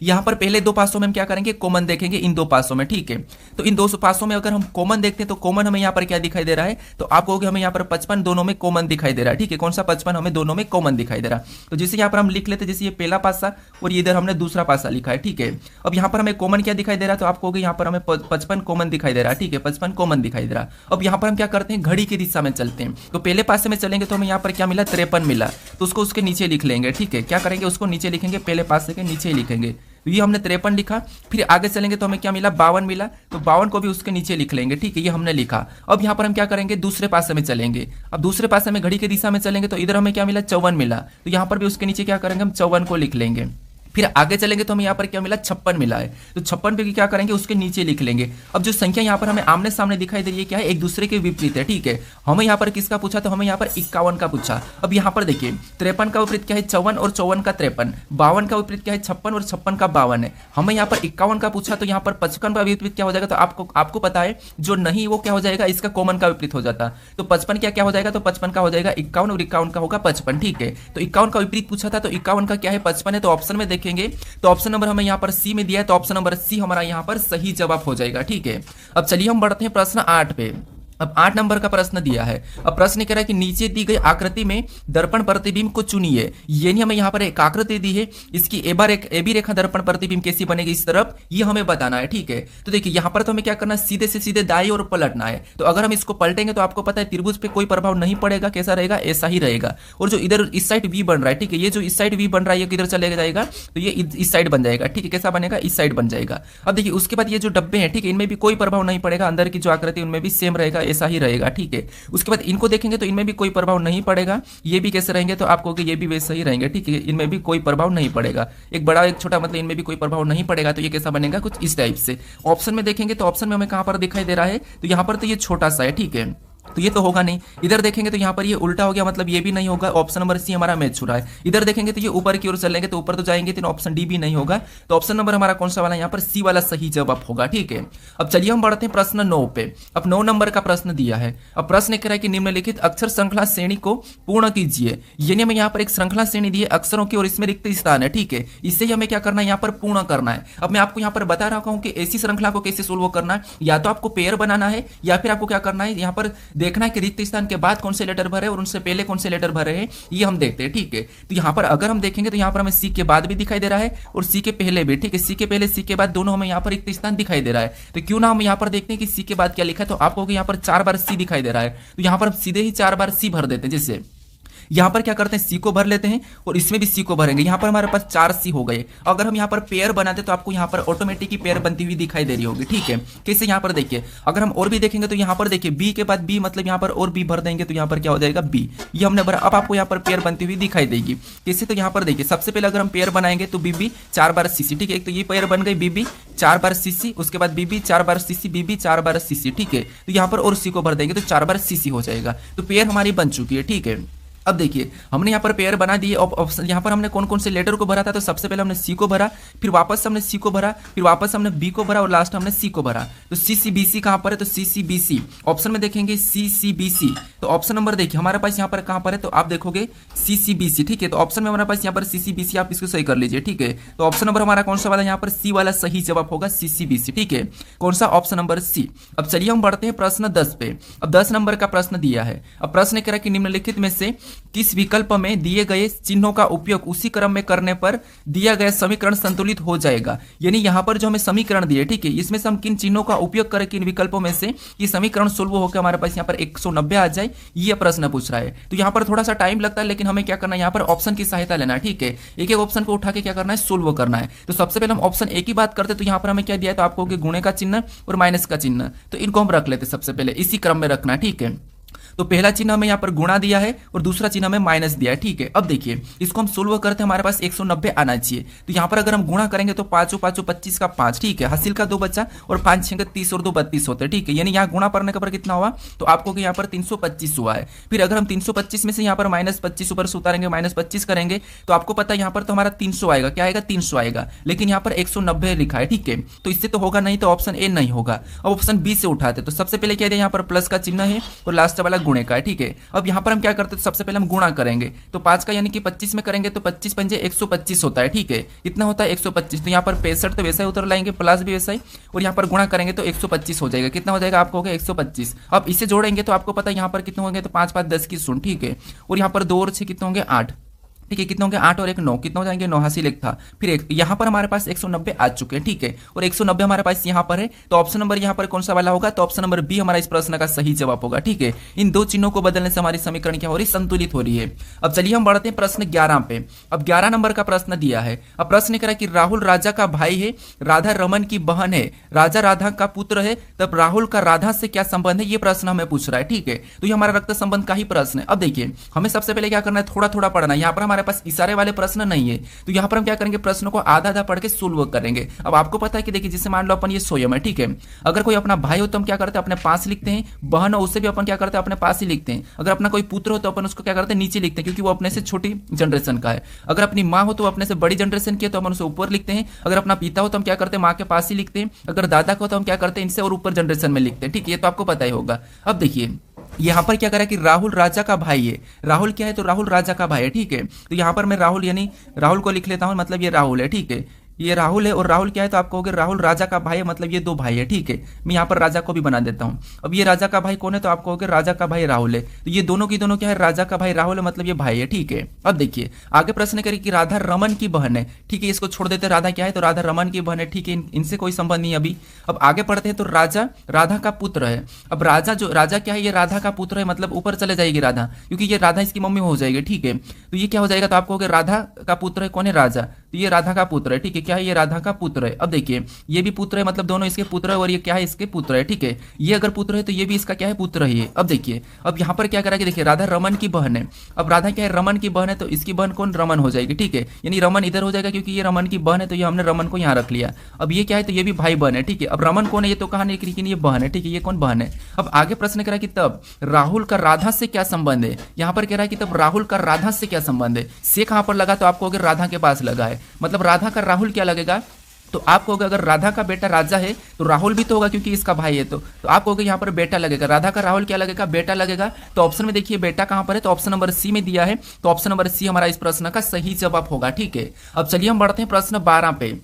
A: यहां पर पहले 2 पासों में हम क्या करेंगे, कॉमन देखेंगे इन 2 पासों में, ठीक है। तो इन 2 पासों में अगर हम कॉमन देखते हैं तो कॉमन हमें यहाँ पर क्या दिखाई दे रहा है, तो आप कहोगे हमें यहाँ पर 55 दोनों में कॉमन दिखाई दे रहा है, ठीक है। कौन सा 55 हमें दोनों में कॉमन दिखाई दे रहा है। तो जैसे यहाँ पर हम लिख लेते, जैसे ये पहला पासा और इधर हमने दूसरा पासा लिखा है, ठीक है। अब यहाँ पर हमें कॉमन क्या दिखाई दे रहा है, तो आप कहोगे यहाँ पर हमें 55 कॉमन दिखाई दे रहा है, ठीक है, 55 कॉमन दिखाई दे रहा है। अब यहाँ पर हम क्या करते हैं, घड़ी की दिशा में चलते हैं। तो पहले पासे में चलेंगे तो हमें यहाँ पर क्या मिला, 53 मिला, तो उसको उसके नीचे लिख लेंगे, ठीक है। क्या करेंगे, उसको नीचे लिखेंगे, पहले पासे के नीचे लिखेंगे। तो ये हमने 53 लिखा। फिर आगे चलेंगे तो हमें क्या मिला, 52 मिला, तो 52 को भी उसके नीचे लिख लेंगे, ठीक है, ये हमने लिखा। अब यहाँ पर हम क्या करेंगे, दूसरे पासे में चलेंगे। अब दूसरे पासे में घड़ी की दिशा में चलेंगे तो इधर हमें क्या मिला, 54 मिला, तो यहाँ पर भी उसके नीचे क्या करेंगे, हम 54 को लिख लेंगे। फिर आगे चलेंगे तो हमें यहाँ पर क्या मिला, 56 मिला है, तो 56 पे क्या करेंगे, उसके नीचे लिख लेंगे। अब जो संख्या यहाँ पर हमें आमने सामने दिखाई दे रही है क्या है, एक दूसरे के विपरीत है, ठीक है। हमें यहाँ पर किसका पूछा, तो हमें यहाँ पर 51 का पूछा। अब यहाँ पर देखिए 53 का विपरीत क्या है, 54 और 54 का 53, 52 का विपरीत क्या है, 56 और 56 का 52 है। हमें यहाँ पर 51 का पूछा, तो यहाँ पर 55 का विपरीत क्या हो जाएगा, तो आपको पता है जो नहीं वो क्या हो जाएगा, इसका कॉमन का विपरीत हो जाता। तो 55 क्या हो जाएगा, तो 55 का हो जाएगा 51 और 51 का होगा 55, ठीक है। तो 51 का विपरीत पूछा था, तो 51 का क्या है, 55 है। तो ऑप्शन में देखेंगे तो ऑप्शन नंबर हमें यहाँ पर सी में दिया है, तो ऑप्शन नंबर सी हमारा यहाँ पर सही जवाब हो जाएगा, ठीक है। अब चलिए हम बढ़ते हैं प्रश्न 8 पे। अब 8 नंबर का प्रश्न दिया है। अब प्रश्न कह रहा है कि नीचे दी गई आकृति में दर्पण प्रतिबिंब को चुनिए। यानी हमें यहाँ पर एक आकृति दी है, इसकी ए बी रेखा दर्पण प्रतिबिंब कैसी बनेगी इस तरफ, ये हमें बताना है, ठीक है। तो देखिए यहाँ पर तो हमें क्या करना है, सीधे से सीधे दाएं और पलटना है। तो अगर हम इसको पलटेंगे तो आपको पता है त्रिभुज पे कोई प्रभाव नहीं पड़ेगा, कैसा रहेगा, ऐसा ही रहेगा। और जो इधर इस साइड वी बन रहा है, ठीक है, ये जो इस साइड वी बन रहा है ये किधर चले जाएगा, तो ये इस साइड बन जाएगा, ठीक है। कैसा बनेगा, इस साइड बन जाएगा। अब देखिए उसके बाद ये जो डब्बे हैं, ठीक है, इनमें भी कोई प्रभाव नहीं पड़ेगा, अंदर की जो आकृति उनमें भी सेम रहेगा, ऐसा ही रहेगा, ठीक है। उसके बाद इनको देखेंगे तो इनमें भी कोई प्रभाव नहीं पड़ेगा, ये भी कैसे रहेंगे, तो आपको ये भी वैसे ही रहेंगे, ठीक है, इनमें भी कोई प्रभाव नहीं पड़ेगा। एक बड़ा एक छोटा मतलब इनमें भी कोई प्रभाव नहीं पड़ेगा, तो ये कैसा बनेगा, कुछ इस टाइप से। ऑप्शन में देखेंगे तो ऑप्शन में हमें कहां पर दिखाई दे रहा है, तो यहां पर तो ये छोटा सा है, ठीक है। तो ये तो होगा नहीं। इधर देखेंगे तो यहाँ पर ये उल्टा हो गया, मतलब ये भी नहीं होगा। ऑप्शन नंबर सी हमारा मैच हो रहा है। इधर देखेंगे तो ये ऊपर की ओर चलेंगे तो ऊपर तो जाएंगे, तो ऑप्शन डी भी नहीं होगा। तो ऑप्शन नंबर हमारा कौन सा वाला यहाँ पर सी वाला सही जवाब होगा। ठीक है, अब चलिए हम बढ़ते हैं प्रश्न 9 पे। अब 9 नंबर का प्रश्न दिया है। अब प्रश्न कह रहा है कि निम्नलिखित अक्षर श्रृंखला श्रेणी को पूर्ण कीजिए। यानी हमें यहाँ पर एक श्रृंखला श्रेणी दी है अक्षरों की और इसमें रिक्त स्थान है। ठीक है, इससे ही हमें क्या करना है, यहाँ पर पूर्ण करना है। अब मैं आपको यहाँ पर बता रहा हूँ कि ऐसी श्रृंखला को कैसे सोल्व करना है। या तो आपको पेयर बनाना है या फिर आपको क्या करना है, यहाँ पर देखना है कि रिक्त स्थान के बाद कौन से लेटर भरे और उनसे पहले कौन से लेटर भरे हैं, ये हम देखते हैं। ठीक है, तो यहाँ पर अगर हम देखेंगे तो यहाँ पर हमें सी के बाद भी दिखाई दे रहा है और सी के पहले भी। ठीक है, सी के पहले सी के बाद दोनों हमें यहाँ पर रिक्त स्थान दिखाई दे रहा है। तो क्यों ना हम यहाँ पर देखते हैं कि सी के बाद क्या लिखा है। तो आपको यहाँ पर 4 बार सी दिखाई दे रहा है, तो यहाँ पर हम सीधे ही 4 बार सी भर देते हैं। जैसे यहाँ पर क्या करते हैं, सी को भर लेते हैं और इसमें भी सी को भरेंगे। यहाँ पर हमारे पास 4 सी हो गए। अगर हम यहाँ पर पेयर बनाते तो आपको यहाँ पर ऑटोमेटिक ही पेयर बनती हुई दिखाई दे रही होगी। ठीक है, कैसे, यहाँ पर देखिए, अगर हम और भी देखेंगे तो यहाँ पर देखिए बी के बाद बी, मतलब यहाँ पर और बी भर देंगे तो यहाँ पर क्या हो जाएगा, बी। ये हमने भरा। अब आपको यहाँ पर पेयर बनती हुई दिखाई देगी। कैसे, तो यहाँ पर देखिए सबसे पहले अगर हम पेयर बनाएंगे तो बीबी 4 बार सीसी। ठीक है, एक तो ये पेयर बन गई बीबी 4 बार सीसी, उसके बाद बीबी 4 बार सीसी, बीबी 4 बार सीसी। ठीक है, तो यहाँ पर और सी को भर देंगे तो 4 बार सीसी हो जाएगा। तो पेयर हमारी बन चुकी है। ठीक है, अब देखिए हमने यहाँ पर पेयर बना दिए। ऑप्शन यहाँ पर हमने कौन कौन से लेटर को भरा था, तो सबसे पहले हमने सी को भरा, फिर वापस हमने सी को भरा, फिर वापस हमने बी को भरा और लास्ट हमने सी को भरा। तो सी सी बी सी कहाँ पर है, तो सी सी बी सी ऑप्शन में देखेंगे सी सी बी सी। तो ऑप्शन नंबर देखिए हमारे पास यहाँ पर कहाँ पर है, तो आप देखोगे सी सी बी सी। ठीक है, तो ऑप्शन में हमारे पास यहाँ पर सी सी बी सी, आप इसको सही कर लीजिए। ठीक है, तो ऑप्शन नंबर हमारा कौन सा वाला यहाँ पर सी वाला सही जवाब होगा, सी सी बी सी। ठीक है, कौन सा, ऑप्शन नंबर सी। अब चलिए हम बढ़ते हैं प्रश्न 10 पे। अब 10 नंबर का प्रश्न दिया है। अब प्रश्न कह रहा है कि निम्नलिखित में से किस विकल्प में दिए गए चिन्हों का उपयोग उसी क्रम में करने पर दिया गया समीकरण संतुलित हो जाएगा। यानी यहाँ पर जो हमें समीकरण दिए, ठीक है, इसमें से हम किन चिन्हों का उपयोग करें, किन विकल्पों में से ये समीकरण सोल्व होकर हमारे पास यहाँ पर 190 आ जाए, ये प्रश्न पूछ रहा है। तो यहाँ पर थोड़ा सा टाइम लगता है, लेकिन हमें क्या करना है, यहाँ पर ऑप्शन की सहायता लेना है। ठीक है, एक एक ऑप्शन को उठा के क्या करना है, सोल्व करना है। तो सबसे पहले हम ऑप्शन ए की बात करते तो यहाँ पर हमें क्या दिया है, तो आपको गुणे का चिन्ह और माइनस का चिन्ह, तो इनको हम रख लेते सबसे पहले, इसी क्रम में रखना है। ठीक है, तो पहला चिन्ह हमें यहाँ पर गुणा दिया है और दूसरा चिन्ह हमें माइनस दिया है। ठीक है, अब देखिए इसको हम सोल्व करते हैं, हमारे पास 190 आना चाहिए। तो यहाँ पर अगर हम गुणा करेंगे तो 5 5 25 का 5। ठीक है, हासिल का 2 बच्चा और 5 6 30 और 2 32 होते हैं। ठीक है, यानी यहाँ गुणा करने का पर कितना हुआ, तो आपको यहाँ पर 325 हुआ है। फिर अगर हम 325 में से यहाँ पर माइनस 25 ऊपर से उतारेंगे, माइनस 25 करेंगे तो आपको पता है यहाँ पर तो हमारा 300 आएगा। क्या आएगा, 300 आएगा, लेकिन यहाँ पर 190 लिखा है। ठीक है, तो इससे तो होगा नहीं, तो ऑप्शन ए नहीं होगा। अब ऑप्शन बी से उठाते तो सबसे पहले क्या दिया, यहाँ पर प्लस का चिन्ह है और लास्ट वाला गुणे का है। ठीक है, अब यहाँ पर हम क्या करते हैं, सबसे पहले हम गुणा करेंगे तो 5 का यानी कि 25 में करेंगे तो 25 पंजे 125 होता है। ठीक है, कितना होता है, 125। तो यहाँ पर 65 तो वैसा ही उतर लाएंगे, प्लस भी वैसा ही, और यहाँ पर गुणा करेंगे तो 125 हो जाएगा। कितना हो जाएगा, आपको होगा 125। अब इसे जोड़ेंगे तो आपको पता है यहाँ पर कितने होंगे, तो 5 5 10 की शून्य। ठीक है, और यहाँ पर 2 और 6 कितने होंगे, 8। ठीक है, कितने होंगे, 8 और 1 9, कितना हो जाएंगे, 9 हासिल 1 था। फिर एक यहाँ पर हमारे पास 190 आ चुके हैं। ठीक है, और 190 हमारे पास यहाँ पर है, तो ऑप्शन नंबर यहाँ पर कौन सा वाला होगा, तो ऑप्शन नंबर बी हमारा इस प्रश्न का सही जवाब होगा। ठीक है, इन दो चिन्हों को बदलने से हमारी समीकरण क्या हो रही है, संतुलित हो रही है। अब चलिए हम बढ़ते हैं प्रश्न 11 पे। अब 11 नंबर का प्रश्न दिया है। अब प्रश्न कह रहा है कि राहुल राजा का भाई है, राधा रमन की बहन है, राजा राधा का पुत्र है, तब राहुल का राधा से क्या संबंध है, ये प्रश्न हमें पूछ रहा है। ठीक है, तो ये हमारा रक्त संबंध का ही प्रश्न है। अब देखिए हमें सबसे पहले क्या करना है, थोड़ा थोड़ा पढ़ना है। यहाँ पर हमारे पास इशारे वाले प्रश्न नहीं है, तो यहां पर हम क्या करेंगे, प्रश्न को आधा आधा पढ़ के सोल्व करेंगे। अब आपको पता है कि देखिए जैसे मान लो अपन ये स्वयं है। ठीक है, अगर कोई अपना भाई हो तो हम क्या करते हैं, अपने पास लिखते हैं, बहन हो उससे भी अपन क्या करते हैं, अपने पास ही लिखते हैं। अगर अपना कोई पुत्र हो तो अपन उसको क्या करते हैं, नीचे लिखते हैं, क्योंकि वो अपने से छोटी जनरेशन का है। अगर अपनी माँ हो तो अपने से बड़ी जनरेशन की है तो हम उसे ऊपर लिखते हैं। अगर अपना पिता हो तो हम क्या करते हैं, माँ के पास ही लिखते हैं। अगर दादा को तो हम क्या करते हैं, इनसे और ऊपर जनरेशन में लिखते हैं। ठीक है, ये तो आपको पता ही होगा। अब देखिए यहाँ पर क्या करा कि राहुल राजा का भाई है। राहुल क्या है, तो राहुल राजा का भाई है। ठीक है, तो यहाँ पर मैं राहुल यानी राहुल को लिख लेता हूँ, मतलब ये राहुल है। ठीक है, ये राहुल है और राहुल क्या है, तो आप कहोगे राहुल राजा का भाई है, मतलब ये 2 भाई है। ठीक है, मैं यहाँ पर राजा को भी बना देता हूँ। अब ये राजा का भाई कौन है, तो आप कहोगे राजा का भाई राहुल है। तो ये दोनों की दोनों क्या है, राजा का भाई राहुल है, मतलब ये भाई है। ठीक है, अब देखिए आगे प्रश्न करें कि राधा रमन की बहन है। ठीक है, इसको छोड़ देते, राधा क्या है, तो राधा रमन की बहन है। ठीक है, इनसे कोई संबंध नहीं अभी। अब आगे पढ़ते हैं तो राजा राधा का पुत्र है। अब राजा जो राजा क्या है, ये राधा का पुत्र है, मतलब ऊपर चले जाएगी राधा, क्योंकि ये राधा इसकी मम्मी हो जाएगी। ठीक है, तो ये क्या हो जाएगा, तो आप कहोगे राधा का पुत्र है कौन है, राजा। तो ये राधा का पुत्र है, ठीक है। क्या है? ये राधा का पुत्र है। अब देखिए ये भी पुत्र है, मतलब दोनों इसके पुत्र है, और ये क्या है? इसके पुत्र है, ठीक है। ये अगर पुत्र है तो ये भी इसका क्या है? पुत्र ही है। अब देखिए अब यहाँ पर क्या करा कि देखिए राधा रमन की बहन है। अब राधा क्या है? रमन की बहन है, तो इसकी बहन कौन? रमन हो जाएगी, ठीक है। यानी रमन इधर हो जाएगा क्योंकि ये रमन की बहन है, तो ये हमने रमन को यहाँ रख लिया। अब ये क्या है? तो ये भी भाई बहन है, ठीक है। अब रमन कौन है? ये तो कहा नहीं, लेकिन ये बहन है, ठीक है। ये कौन? बहन है। अब आगे प्रश्न करा कि तब राहुल का राधा से क्या संबंध है। यहाँ पर कह रहा है कि तब राहुल का राधा से क्या संबंध है। से कहाँ पर लगा? तो आपको अगर राधा के पास लगा है, मतलब राधा का राहुल क्या लगेगा? तो आप कहोगे अगर राधा का बेटा राजा है तो राहुल भी तो होगा क्योंकि इसका भाई है, तो आप कहोगे यहाँ पर बेटा लगेगा। राधा का राहुल क्या लगेगा? बेटा लगेगा। तो ऑप्शन में देखिए बेटा कहाँ पर है, तो ऑप्शन नंबर सी में दिया है। तो ऑप्शन नंबर सी हमारा इस प्रश्न का सही जवाब होगा, ठीक है। अब चलिए हम बढ़ते हैं प्रश्न 12 पे।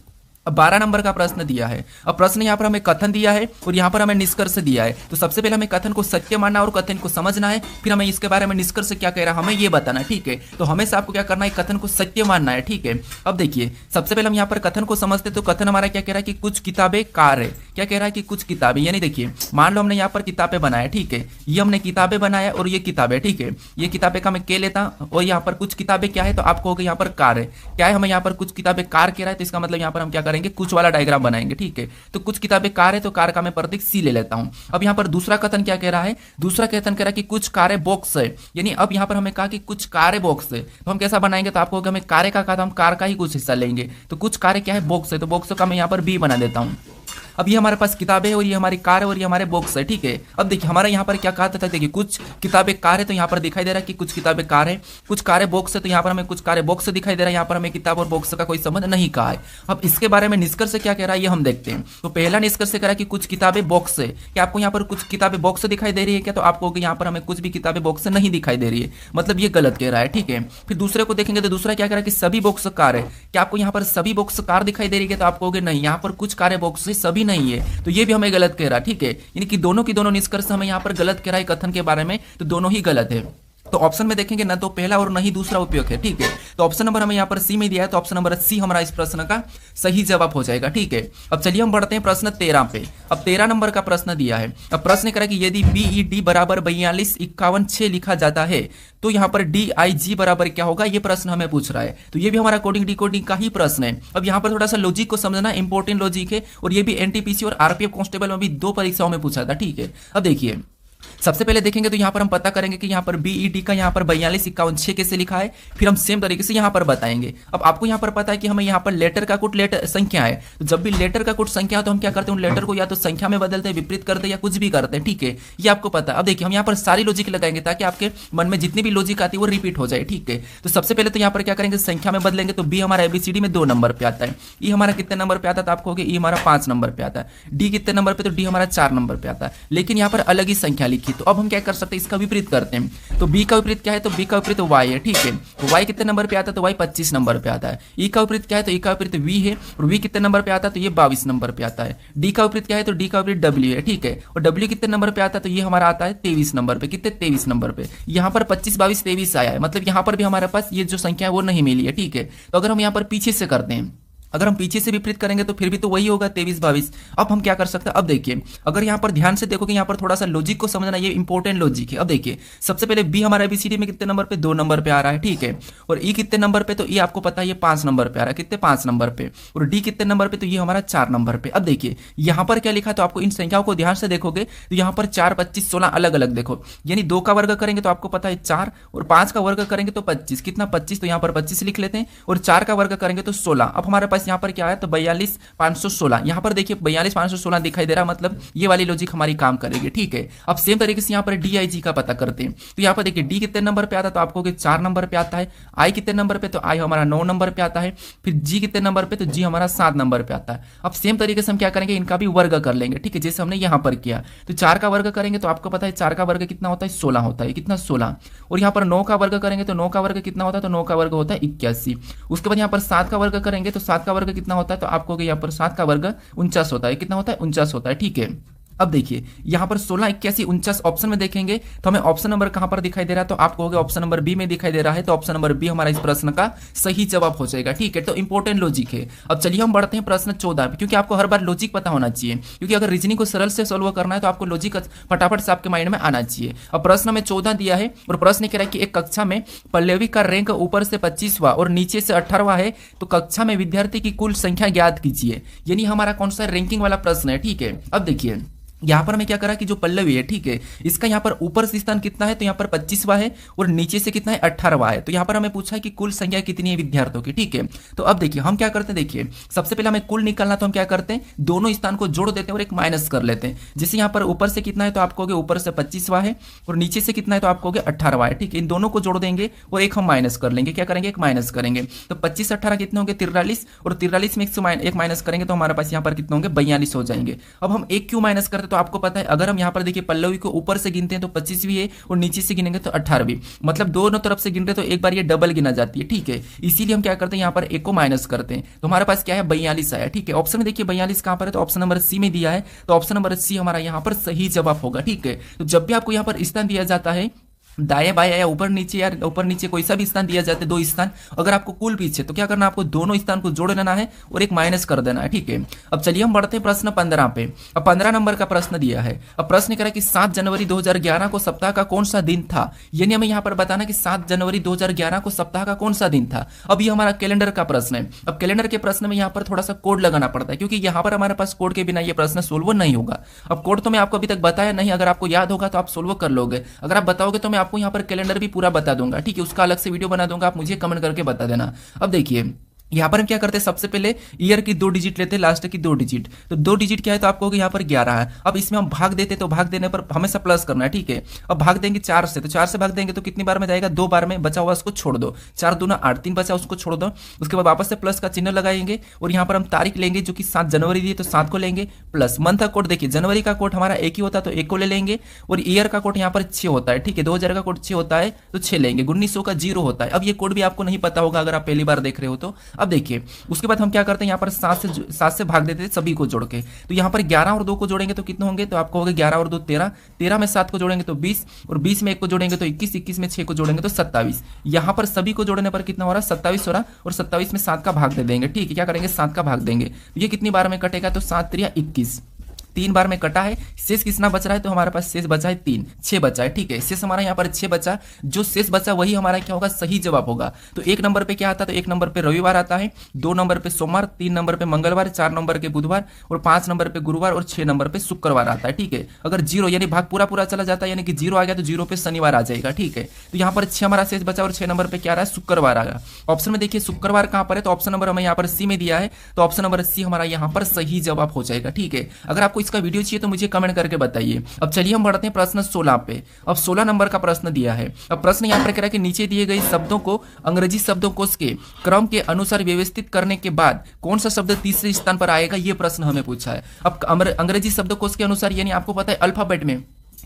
A: अब 12 नंबर का प्रश्न दिया है। अब प्रश्न यहाँ पर हमें कथन दिया है और यहाँ पर हमें निष्कर्ष दिया है। तो सबसे पहले हमें कथन को सत्य मानना और कथन को समझना है, फिर हमें इसके बारे में निष्कर्ष क्या कह रहा है हमें ये बताना है, ठीक है। तो हमेशा आपको क्या करना है? कथन को सत्य मानना है, ठीक है। अब देखिए सबसे पहले हम यहाँ पर कथन को समझते, तो कथन हमारा क्या कह रहा है कि कुछ किताबें कार है। क्या कह रहा है कि कुछ किताबें, यानी देखिए मान लो हमने यहाँ पर किताबें बनाया, ठीक है। ये हमने किताबें बनाया और ये किताबें, ठीक है। ये किताबें का मैं के लेता और यहाँ पर कुछ किताबें क्या है, तो आप कहोगे यहाँ पर कार है। क्या है? हमें यहाँ पर कुछ किताबें कार कह रहा है, तो इसका मतलब यहाँ पर हम क्या करेंगे? कुछ वाला डायग्राम बनाएंगे, ठीक है। तो कुछ किताबें कार है, तो कार का मैं प्रतीक सी ले लेता हूं। अब यहाँ पर दूसरा कथन क्या कह रहा है? दूसरा कथन कह रहा है कि कुछ कारें बॉक्स है, यानी अब यहाँ पर हमें कहा कि कुछ कारें बॉक्स है, तो हम कैसा बनाएंगे? तो आपको हमें कारे का कहा, हम कार का ही कुछ हिस्सा लेंगे। तो कुछ कारें क्या है? बॉक्स है, तो बॉक्स का मैं यहाँ पर बी बना देता हूँ। अब ये हमारे पास किताबें है और ये हमारी कार है और ये हमारे बॉक्स है, ठीक है। अब देखिए हमारा यहाँ पर क्या कहा था, देखिए कुछ किताबें कार है, तो यहाँ पर दिखाई दे रहा है कि कुछ किताबें कार है। कुछ कारें बॉक्स है, तो यहाँ पर हमें कुछ कारें बॉक्स दिखाई दे रहा है। यहाँ पर हमें किताब और बॉक्स का कोई संबंध नहीं कहा है। अब इसके बारे में निष्कर्ष क्या कह रहा है ये हम देखते हैं। तो पहला निष्कर्ष कह रहा है कि कुछ किताबें बॉक्स है। क्या आपको यहाँ पर कुछ किताबें बॉक्स दिखाई दे रही है क्या? तो आपको यहाँ पर हमें कुछ भी किताबें बॉक्स नहीं दिखाई दे रही है, मतलब ये गलत कह रहा है, ठीक है। फिर दूसरे को देखेंगे तो दूसरा क्या कह रहा है कि सभी बॉक्स कार है। क्या आपको यहाँ पर सभी बॉक्स कार दिखाई दे रही है? तो आप कहोगे नहीं, यहाँ पर कुछ कारें बॉक्स है, सभी नहीं है, तो ये भी हमें गलत कह रहा है, ठीक है। यानी कि दोनों की दोनों निष्कर्ष हमें यहाँ पर गलत कह रहा है कथन के बारे में, तो दोनों ही गलत है। तो ऑप्शन में देखेंगे ना तो पहला और नहीं दूसरा उपयोग है, ठीक है। तो ऑप्शन नंबर हमें यहाँ पर सी में दिया है, तो ऑप्शन नंबर सी हमारा इस प्रश्न का सही जवाब हो जाएगा, ठीक है। अब चलिए हम बढ़ते हैं प्रश्न 13 पे। अब 13 नंबर का प्रश्न दिया है। अब प्रश्न करा कि यदि BED बराबर 42 51 6 लिखा जाता है तो यहाँ पर DIG बराबर क्या होगा, ये प्रश्न हमें पूछ रहा है। तो ये भी हमारा कोडिंग डिकोडिंग का ही प्रश्न है। अब यहाँ पर थोड़ा सा लॉजिक को समझना इंपॉर्टेंट लॉजिक है, और ये भी NTPC और RPF कांस्टेबल में भी 2 परीक्षाओं में पूछा था, ठीक है। अब देखिए सबसे पहले देखेंगे तो यहाँ पर हम पता करेंगे कि यहाँ पर BED का यहाँ पर 42 51 6 कैसे लिखा है, फिर हम सेम तरीके से यहाँ पर बताएंगे। अब आपको यहाँ पर पता है कि हमें यहाँ पर लेटर का कुछ लेटर संख्या है, तो जब भी लेटर का कुछ संख्या है तो हम क्या करते हैं, उन लेटर को या तो संख्या में बदलते हैं, विपरीत करते हैं, या कुछ भी करते हैं, ठीक है। ये आपको पता है। अब देखिए हम यहाँ पर सारी लॉजिक लगाएंगे ताकि आपके मन में जितनी भी लॉजिक आती है वो रिपीट हो जाए, ठीक है। तो सबसे पहले तो यहाँ पर क्या करेंगे, संख्या में बदलेंगे, तो बी हमारा ABCD में 2 नंबर पे आता है। ई हमारा कितने नंबर पे आता है, तो आपको ई हमारा 5 नंबर पे आता है। डी कितने नंबर पे, तो डी हमारा 4 नंबर पे आता है। लेकिन यहाँ पर अलग ही संख्या लिखी, तो अब हम क्या कर सकते हैं, इसका विपरीत करते हैं। तो बी का विपरीत क्या है, तो बी का विपरीत वाई है, ठीक है। तो वाई कितने नंबर पे आता है, तो वाई 25 नंबर पे आता है। ई का विपरीत क्या है, तो ई का विपरीत वी है, और वी कितने नंबर पे आता है, तो ये 22 नंबर पे आता है। डी का विपरीत क्या है, तो डी का विपरीत डब्ल्यू है, ठीक है। और डब्ल्यू कितने नंबर पे आता है, तो ये हमारा आता है 23 नंबर पे। कितने, 23 नंबर पे। यहाँ पर 25 22 23 आया है, मतलब यहाँ पर भी हमारे पास ये जो संख्या है वो नहीं मिली है, ठीक है। तो अगर हम यहाँ पर पीछे से करते हैं, अगर हम पीछे से विपरीत करेंगे तो फिर भी तो वही होगा 23 22। अब हम क्या कर सकते हैं, अब देखिए अगर यहाँ पर ध्यान से देखोगे, यहाँ पर थोड़ा सा लॉजिक को समझना, ये इंपॉर्टेंट लॉजिक है। अब देखिए सबसे पहले बी हमारा ABCD में कितने नंबर पे, 2 नंबर पे आ रहा है, ठीक है। और ई कितने नंबर पे, तो ये आपको पता है ये 5 नंबर पे आ रहा है, कितने 5 नंबर पे। और डी कितने नंबर पे, तो ये हमारा 4 नंबर पे। अब देखिए यहाँ पर क्या लिखा है, तो आपको इन संख्याओं को ध्यान से देखोगे तो यहाँ पर 4 25 16 अलग अलग देखो, यानी 2 का वर्ग करेंगे तो आपको पता है 4, और 5 का वर्ग करेंगे तो 25, कितना 25, तो यहाँ पर 25 लिख लेते हैं, और 4 का वर्ग करेंगे तो 16। अब हमारे पास यहाँ पर क्या है, तो 42 516। यहाँ पर देखिए 42 516 दिखाई दे रहा, मतलब ये वाली लॉजिक हमारी काम करेगी, ठीक है। अब सेम तरीके से यहाँ पर DIG का पता करते हैं। तो यहाँ पर देखिए डी कितने नंबर पे आता है, तो आपको 4 नंबर पे आता है। आई कितने नंबर पे, तो आई हमारा 9 नंबर पे आता है। फिर जी कितने नंबर पे, तो जी हमारा 7 नंबर पे आता है। अब सेम तरीके से हम क्या करेंगे, इनका भी वर्ग कर लेंगे, ठीक है, जैसे हमने यहाँ पर किया। तो 4 का वर्ग करेंगे तो आपको पता है 4 का वर्ग कितना होता है, 16 होता है, कितना 16। और यहाँ पर 9 का वर्ग करेंगे तो 9 का वर्ग कितना होता है, तो 9 का वर्ग होता है 81। उसके बाद यहाँ पर 7 का वर्ग करेंगे तो 7 का वर्ग कितना होता है, तो आपको यहाँ पर 7 का वर्ग 49 होता है, कितना होता है, 49 होता है, ठीक है। अब देखिए यहाँ पर 16, 81, 49 ऑप्शन में देखेंगे तो हमें ऑप्शन नंबर कहां पर दिखाई दे रहा है, तो आप कहोगे ऑप्शन नंबर बी में दिखाई दे रहा है, तो ऑप्शन नंबर बी हमारा इस प्रश्न का सही जवाब हो जाएगा। ठीक है, तो इंपॉर्टेंट लॉजिक है। अब चलिए हम बढ़ते हैं प्रश्न 14 पे, क्योंकि आपको हर बार लॉजिक पता होना चाहिए, क्योंकि अगर रीजनिंग को सरल से सोल्व करना है तो आपको लॉजिक फटाफट से आपके माइंड में आना चाहिए। अब प्रश्न में 14 दिया है और प्रश्न कह रहा है कि एक कक्षा में पल्लवी का रैंक ऊपर से 25वां और नीचे से 18वां है, तो कक्षा में विद्यार्थी की कुल संख्या ज्ञात कीजिए। यानी हमारा कौन सा रैंकिंग वाला प्रश्न है। ठीक है, अब देखिए यहाँ पर हमें क्या करा कि जो पल्लवी है, ठीक है, इसका यहाँ पर ऊपर से स्थान कितना है, तो यहाँ पर 25वां है और नीचे से कितना है, 18वां है। तो यहाँ पर हमें पूछा है कि कुल संख्या कितनी है विद्यार्थियों की। ठीक है, तो अब देखिए हम क्या करते हैं, देखिए सबसे पहले हमें कुल निकालना, तो हम क्या करते हैं, दोनों स्थान को जोड़ देते हैं और एक माइनस कर लेते हैं। जैसे यहाँ पर ऊपर से कितना है, तो आप कहोगे ऊपर से 25वां है और नीचे से कितना है, तो आप कहोगे 18वां है। ठीक है, इन दोनों को जोड़ देंगे और एक हम माइनस कर लेंगे। क्या करेंगे, एक माइनस करेंगे। तो 25 18 कितने होंगे, 43, और 43 में एक माइनस करेंगे तो हमारे पास यहाँ पर कितने होंगे, 42 हो जाएंगे। अब हम एक क्यों माइनस करते, तो आपको पता है अगर हम यहाँ पर देखिए पल्लवी को ऊपर से गिनते हैं तो 25वीं है और नीचे से गिनेंगे तो 18वीं, मतलब दोनों तरफ से गिन रहे तो एक बार ये डबल गिना जाती है। ठीक है, इसीलिए हम क्या करते हैं, यहाँ पर एक को माइनस करते हैं, तो हमारे पास क्या है, 42 आया। ठीक है, ऑप्शन में देखिए 42 कहां पर है, तो ऑप्शन नंबर सी में दिया है, तो ऑप्शन नंबर सी हमारा यहाँ पर सही जवाब होगा। ठीक है, तो जब भी आपको यहाँ पर स्थान दिया जाता है, दाएं बाएं या ऊपर नीचे या ऊपर नीचे कोई सा भी स्थान दिया जाता है, दो स्थान, अगर आपको कुल पीछे तो क्या करना, आपको दोनों स्थान को जोड़ लेना है और एक माइनस कर देना है। ठीक है, अब चलिए हम बढ़ते हैं प्रश्न 15 पे। अब 15 नंबर का प्रश्न दिया है। अब प्रश्न कह रहा है कि 7 जनवरी 2011 को सप्ताह का कौन सा दिन था। यानी हमें यहाँ पर बताना कि 7 जनवरी 2011 को सप्ताह का कौन सा दिन था। अब ये हमारा कैलेंडर का प्रश्न है। अब कैलेंडर के प्रश्न में यहाँ पर थोड़ा सा कोड लगाना पड़ता है, क्योंकि यहाँ पर हमारे पास कोड के बिना ये प्रश्न सोल्व नहीं होगा। अब कोड तो मैं आपको अभी तक बताया नहीं, अगर आपको याद होगा तो आप सोल्व कर लोगे, अगर आप बताओगे तो मैं आपको यहाँ पर कैलेंडर पूरा बता दूंगा। ठीक है, उसका अलग से वीडियो बना दूंगा, आप मुझे कमेंट करके बता देना। अब देखिए यहाँ पर हम क्या करते हैं, सबसे पहले ईयर की 2 डिजिट लेते हैं, लास्ट की 2 डिजिट, तो 2 डिजिट क्या है, तो आपको यहाँ पर 11 है। अब इसमें हम भाग देते, तो भाग देने पर हमेशा प्लस करना है। ठीक है, अब भाग देंगे 4 से, तो 4 से भाग देंगे तो कितनी बार में जाएगा, 2 बार में, बचा हुआ उसको छोड़ दो, 4 दूना 8, 3 बचा उसको छोड़ दो। उसके बाद वापस से प्लस का चिन्ह लगाएंगे और यहाँ पर हम तारीख लेंगे, जो कि 7 जनवरी दी है तो 7 को लेंगे, प्लस मंथ का कोड देखिए, जनवरी का कोड हमारा 1 ही होता है तो 1 को ले लेंगे, और ईयर का कोड यहाँ पर 6 होता है। ठीक है, 2000 का कोड 6 होता है तो 6 लेंगे, 1900 का 0 होता है। अब ये कोड भी आपको नहीं पता होगा अगर आप पहली बार देख रहे हो तो। अब देखिए उसके बाद हम क्या करते हैं, यहाँ पर 7 से भाग देते हैं सभी को जोड़ के, तो यहाँ पर 11 और 2 को जोड़ेंगे तो कितने होंगे, तो आप कहोगे 11 और 2 13, 13 में 7 को जोड़ेंगे तो 20, और 20 में 1 को जोड़ेंगे तो 21, 21 में 6 को जोड़ेंगे तो 27। यहाँ पर सभी को जोड़ने पर कितना हो रहा है, 27 हो रहा, और 27 में 7 का भाग दे देंगे। ठीक है, क्या करेंगे, 7 का भाग देंगे, तो ये कितनी बार में कटेगा, तो 7 3 21, 3 बार में कटा है। शेष कितना बच रहा है, तो हमारे पास शेष बचा है 3, 6 बचा है। ठीक है, शेष हमारा यहाँ पर 6 बचा, जो शेष बचा वही हमारा क्या होगा, सही जवाब होगा। तो 1 नंबर पे क्या आता है, तो 1 नंबर पे रविवार आता है, 2 नंबर पे सोमवार, 3 नंबर पे मंगलवार, 4 नंबर के बुधवार, और 5 नंबर पे गुरुवार, और 6 नंबर पे शुक्रवार आता है। ठीक है, अगर 0 यानी भाग पूरा पूरा चला जाता है, यानी कि 0 आ गया तो 0 पे शनिवार आ जाएगा। ठीक है, तो यहाँ पर 6 हमारा शेष बचा और 6 नंबर पे क्या आ रहा है, शुक्रवार आ गया। ऑप्शन में देखिए शुक्रवार कहाँ पर है, तो ऑप्शन नंबर हमें यहाँ पर सी में दिया है, तो ऑप्शन नंबर सी हमारा यहाँ पर सही जवाब हो जाएगा। ठीक है, अगर आपको इसका वीडियो चाहिए तो मुझे कमेंट करके बताइए। अब चलिए हम बढ़ते हैं प्रश्न 16 पे। अब 16 नंबर का प्रश्न दिया है। अब प्रश्न यहाँ पर कह रहा है कि नीचे दिए गए शब्दों को अंग्रेजी शब्दकोश के क्रम के अनुसार व्यवस्थित करने के बाद कौन सा शब्द तीसरे स्थान पर आएगा, ये प्रश्न हमें पूछा है। अब अंग्रेजी शब्दकोश के अनुसार यानी आपको पता है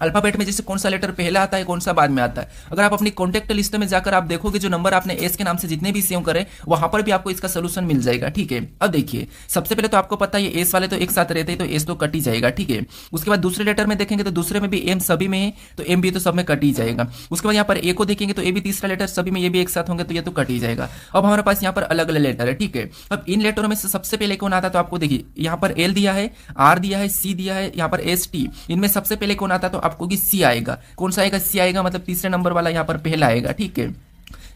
A: अल्फाबेट में जैसे कौन सा लेटर पहला आता है, कौन सा बाद में आता है। अगर आप अपनी कॉन्टैक्ट लिस्ट में जाकर आप देखोगे, जो नंबर आपने एस के नाम से जितने भी सेव करे वहां पर भी आपको इसका सोल्यूशन मिल जाएगा। ठीक है, अब देखिए सबसे पहले तो आपको पता है एस वाले तो एक साथ रहते हैं तो एस तो कट ही जाएगा। ठीक है, उसके बाद दूसरे लेटर में देखेंगे तो दूसरे में भी एम सभी में है तो एम भी तो सब में कट ही जाएगा। उसके बाद यहाँ पर ए को देखेंगे तो ए भी तीसरा लेटर सभी में ये भी एक साथ होंगे तो ये तो कट ही जाएगा। अब हमारे पास यहाँ पर अलग अलग लेटर है। ठीक है, अब इन लेटरों में से सबसे पहले कौन आता है, तो आपको देखिए यहाँ पर एल दिया है, आर दिया है, सी दिया है, यहाँ पर एस टी, इनमें सबसे पहले कौन आता है, तो आपको सी आएगा। कौन सा आएगा, सी आएगा, मतलब तीसरे नंबर वाला यहाँ पर पहला आएगा। ठीक है,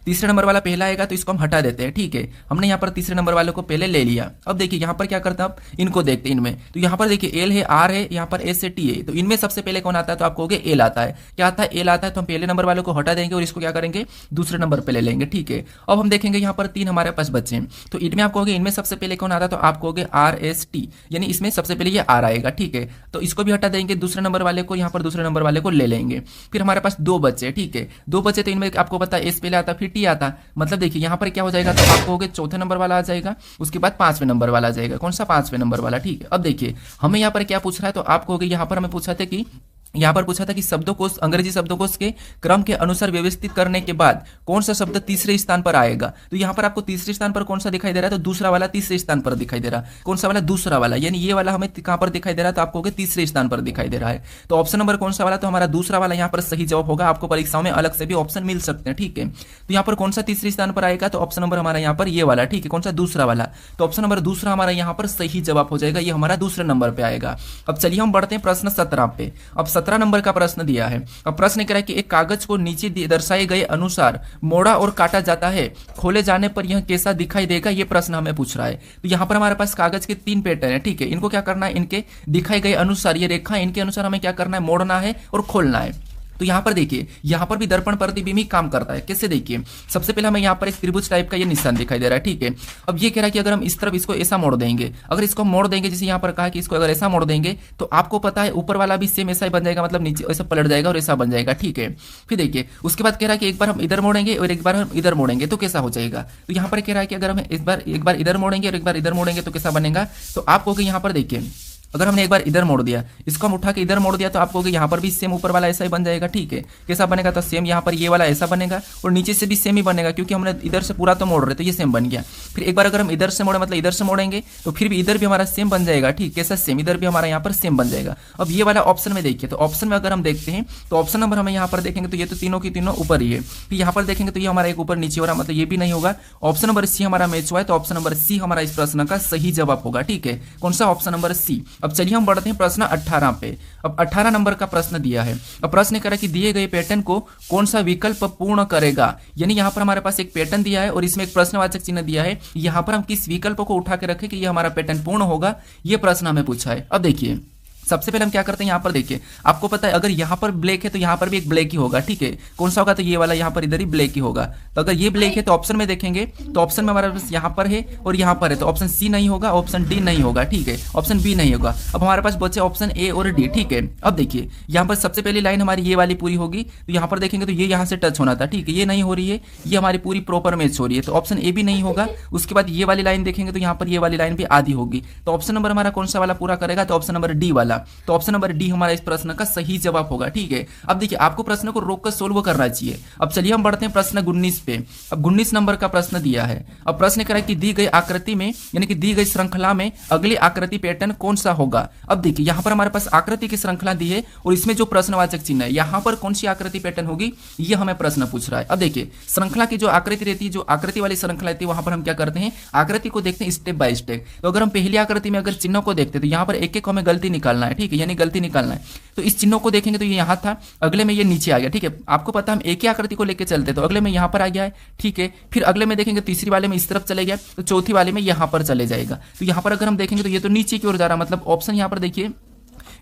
A: तीसरे नंबर वाला पहला आएगा तो इसको हम हटा देते हैं। ठीक है, हमने यहाँ पर तीसरे नंबर वाले को पहले ले लिया। अब देखिए यहाँ पर क्या करते हैं, आप इनको देखते हैं इनमें, तो यहाँ पर देखिए एल है, आर है, यहाँ पर एस से टी है, तो इनमें सबसे पहले कौन आता है, तो आप कहोगे एल आता है। क्या आता है, एल आता है, तो हम पहले नंबर वाले को हटा देंगे और इसको क्या करेंगे, दूसरे नंबर पे ले लेंगे। ठीक है, अब हम देखेंगे यहाँ पर 3 हमारे पास बच्चे हैं, तो इनमें आप कहोगे इनमें सबसे पहले कौन आता है, तो आप कहोगे आर एस टी, यानी इसमें सबसे पहले ये आर आएगा। ठीक है, तो इसको भी हटा देंगे, दूसरे नंबर वाले को यहाँ पर दूसरे नंबर वाले को ले लेंगे। फिर हमारे पास 2 बच्चे। ठीक है, 2 बच्चे, तो इनमें आपको पता है एस पहले आता, फिर टी आता, मतलब देखिए यहाँ पर क्या हो जाएगा, तो आप कहोगे चौथे नंबर वाला आ जाएगा, उसके बाद 5वें नंबर वाला आ जाएगा। कौन सा, 5वें नंबर वाला। ठीक है, अब देखिए हमें यहाँ पर क्या पूछ रहा है, तो आप कहोगे यहाँ पर हमें पूछा था कि यहाँ पर पूछा था कि शब्दकोश अंग्रेजी शब्दकोश के क्रम के अनुसार व्यवस्थित करने के बाद कौन सा शब्द तीसरे स्थान पर आएगा। तो यहाँ पर आपको तीसरे स्थान पर कौन सा दिखाई दे रहा है, तो दूसरा वाला तीसरे स्थान पर दिखाई दे रहा है। कौन सा वाला, दूसरा वाला, यानी ये वाला हमें कहाँ पर दिखाई दे रहा है, तो आपको तीसरे स्थान पर दिखाई दे रहा है। तो ऑप्शन नंबर कौन सा वाला, तो हमारा दूसरा वाला यहाँ पर सही जवाब होगा। आपको परीक्षाओं में अलग से भी ऑप्शन मिल सकते हैं, ठीक है। तो यहाँ पर कौन सा तीसरे स्थान पर आएगा, तो ऑप्शन नंबर हमारा यहाँ पर ये वाला, ठीक है। कौन सा, दूसरा वाला। तो ऑप्शन नंबर दूसरा हमारा यहाँ पर सही जवाब हो जाएगा, ये हमारा दूसरे नंबर पे आएगा। अब चलिए हम बढ़ते हैं प्रश्न 17 पे। अब 17 नंबर का प्रश्न दिया है। अब प्रश्न कह रहा है कि एक कागज को नीचे दर्शाए गए अनुसार मोड़ा और काटा जाता है, खोले जाने पर यह कैसा दिखाई देगा, यह प्रश्न हमें पूछ रहा है। तो यहाँ पर हमारे पास कागज के 3 पैटर्न है, ठीक है। इनको क्या करना है, इनके दिखाए गए अनुसार, ये रेखा इनके अनुसार हमें क्या करना है, मोड़ना है और खोलना है। तो यहाँ पर देखिए, यहाँ पर भी दर्पण प्रतिबिंब ही काम करता है। कैसे, देखिए सबसे पहले हमें यहाँ पर एक त्रिभुज टाइप का ये निशान दिखाई दे रहा है, ठीक है। अब ये कह रहा है कि अगर हम इस तरफ इसको ऐसा मोड़ देंगे, अगर इसको मोड़ देंगे, जैसे यहाँ पर कहा कि इसको अगर ऐसा मोड़ देंगे तो आपको पता है ऊपर वाला भी सेम ऐसा ही बन जाएगा, मतलब नीचे ऐसा पलट जाएगा और ऐसा बन जाएगा, ठीक है। फिर देखिए उसके बाद कह रहा है कि एक बार हम इधर मोड़ेंगे और एक बार हम इधर मोड़ेंगे तो कैसा हो जाएगा। तो यहाँ पर कह रहा है कि अगर हम एक बार इधर मोड़ेंगे और एक बार इधर मोड़ेंगे तो कैसा बनेगा। तो आपको यहाँ पर देखिए, अगर हमने एक बार इधर मोड़ दिया, इसको हम उठा के इधर मोड़ दिया, तो आपको यहाँ पर भी सेम ऊपर वाला ऐसा ही बन जाएगा, ठीक है। कैसा बनेगा, तो सेम यहाँ पर ये वाला ऐसा बनेगा और नीचे से भी सेम ही बनेगा, क्योंकि हमने इधर से पूरा तो मोड़ रहे, तो ये सेम बन गया। फिर एक बार अगर हम इधर से मोड़े, मतलब इधर से मोड़ेंगे, तो फिर भी इधर भी हमारा सेम बन जाएगा, ठीक। कैसा, सेम, इधर भी हमारा यहाँ पर सेम बन जाएगा। अब ये वाला ऑप्शन में देखिए, तो ऑप्शन में अगर हम देखते हैं तो ऑप्शन नंबर हमें यहाँ पर देखेंगे तो ये तो तीनों की तीनों ऊपर ही है। फिर यहाँ पर देखेंगे तो ये हमारा एक ऊपर नीचे हो रहा, मतलब ये भी नहीं होगा। ऑप्शन नंबर सी हमारा मैच हुआ है, तो ऑप्शन नंबर सी हमारा इस प्रश्न का सही जवाब होगा, ठीक है। कौन सा, ऑप्शन नंबर सी। अब चलिए हम बढ़ते हैं प्रश्न 18 पे। अब 18 नंबर का प्रश्न दिया है। अब प्रश्न कह रहा है कि दिए गए पैटर्न को कौन सा विकल्प पूर्ण करेगा। यानी यहाँ पर हमारे पास एक पैटर्न दिया है और इसमें एक प्रश्नवाचक चिन्ह दिया है। यहाँ पर हम किस विकल्प को उठा के रखें कि ये हमारा पैटर्न पूर्ण होगा, ये प्रश्न हमें पूछा है। अब देखिए सबसे पहले हम क्या करते हैं, यहाँ पर देखिए आपको पता है अगर यहाँ पर ब्लैक है तो यहाँ पर भी एक ब्लैक ही होगा, ठीक है। कौन सा होगा, तो ये वाला यहाँ पर इधर ही ब्लैक ही होगा। तो अगर ये ब्लैक है तो ऑप्शन में देखेंगे तो ऑप्शन में हमारे पास यहाँ पर है और यहाँ पर है, तो ऑप्शन सी नहीं होगा, ऑप्शन डी नहीं होगा, ठीक है। ऑप्शन बी नहीं होगा। अब हमारे पास बचे ऑप्शन ए और डी, ठीक है। अब देखिए यहाँ पर सबसे पहली लाइन हमारी ये वाली पूरी होगी, तो यहाँ पर देखेंगे तो ये यहाँ से टच होना था, ठीक है। ये नहीं हो रही है, ये हमारी पूरी प्रॉपर मैच हो रही है, तो ऑप्शन ए भी नहीं होगा। उसके बाद ये वाली लाइन देखेंगे तो यहाँ पर ये वाली लाइन भी आधी होगी, तो ऑप्शन नंबर हमारा कौन सा वाला पूरा करेगा, तो ऑप्शन नंबर डी वाला। तो ऑप्शन नंबर डी हमारा इस प्रश्न का सही जवाब होगा, ठीक है। अब देखिए आपको प्रश्न को रोककर सोल्व करना चाहिए। अब चलिए हम बढ़ते हैं प्रश्न 19 पे। अब 19 नंबर का प्रश्न दिया है। अब प्रश्न कह रहा है कि दी गई आकृति में, यानी कि दी गई श्रृंखला में अगली आकृति पैटर्न कौन सा होगा। अब देखिए यहाँ पर हमारे पास आकृति की श्रृंखला दी है और इसमें जो प्रश्नवाचक चिन्ह है, यहाँ पर कौन सी आकृति पैटर्न होगी, ये हमें प्रश्न पूछ रहा है। अब देखिए श्रृंखला की जो आकृति रहती है, जो आकृति वाली श्रृंखला रहती है, वहां पर हम क्या करते हैं, आकृति को देखते हैं स्टेप बाय स्टेप। तो अगर हम पहली आकृति में अगर चिन्हों को देखते हैं तो यहाँ पर एक एक हमें गलती निकालना है, ठीक है, यानी गलती निकालना है। तो इस चिन्हों को देखेंगे तो ये यहाँ था, अगले में ये नीचे आ गया, ठीक है। आपको पता है हम एक ही आकृति को लेकर चलते, तो अगले में यहाँ पर आ गया है, ठीक है। फिर अगले में देखेंगे तीसरी वाले में इस तरफ चले गया, तो चौथी वाले में यहाँ पर चले जाएगा। तो यहाँ पर अगर हम देखेंगे तो ये तो नीचे की ओर जा रहा, मतलब ऑप्शन यहाँ पर देखिए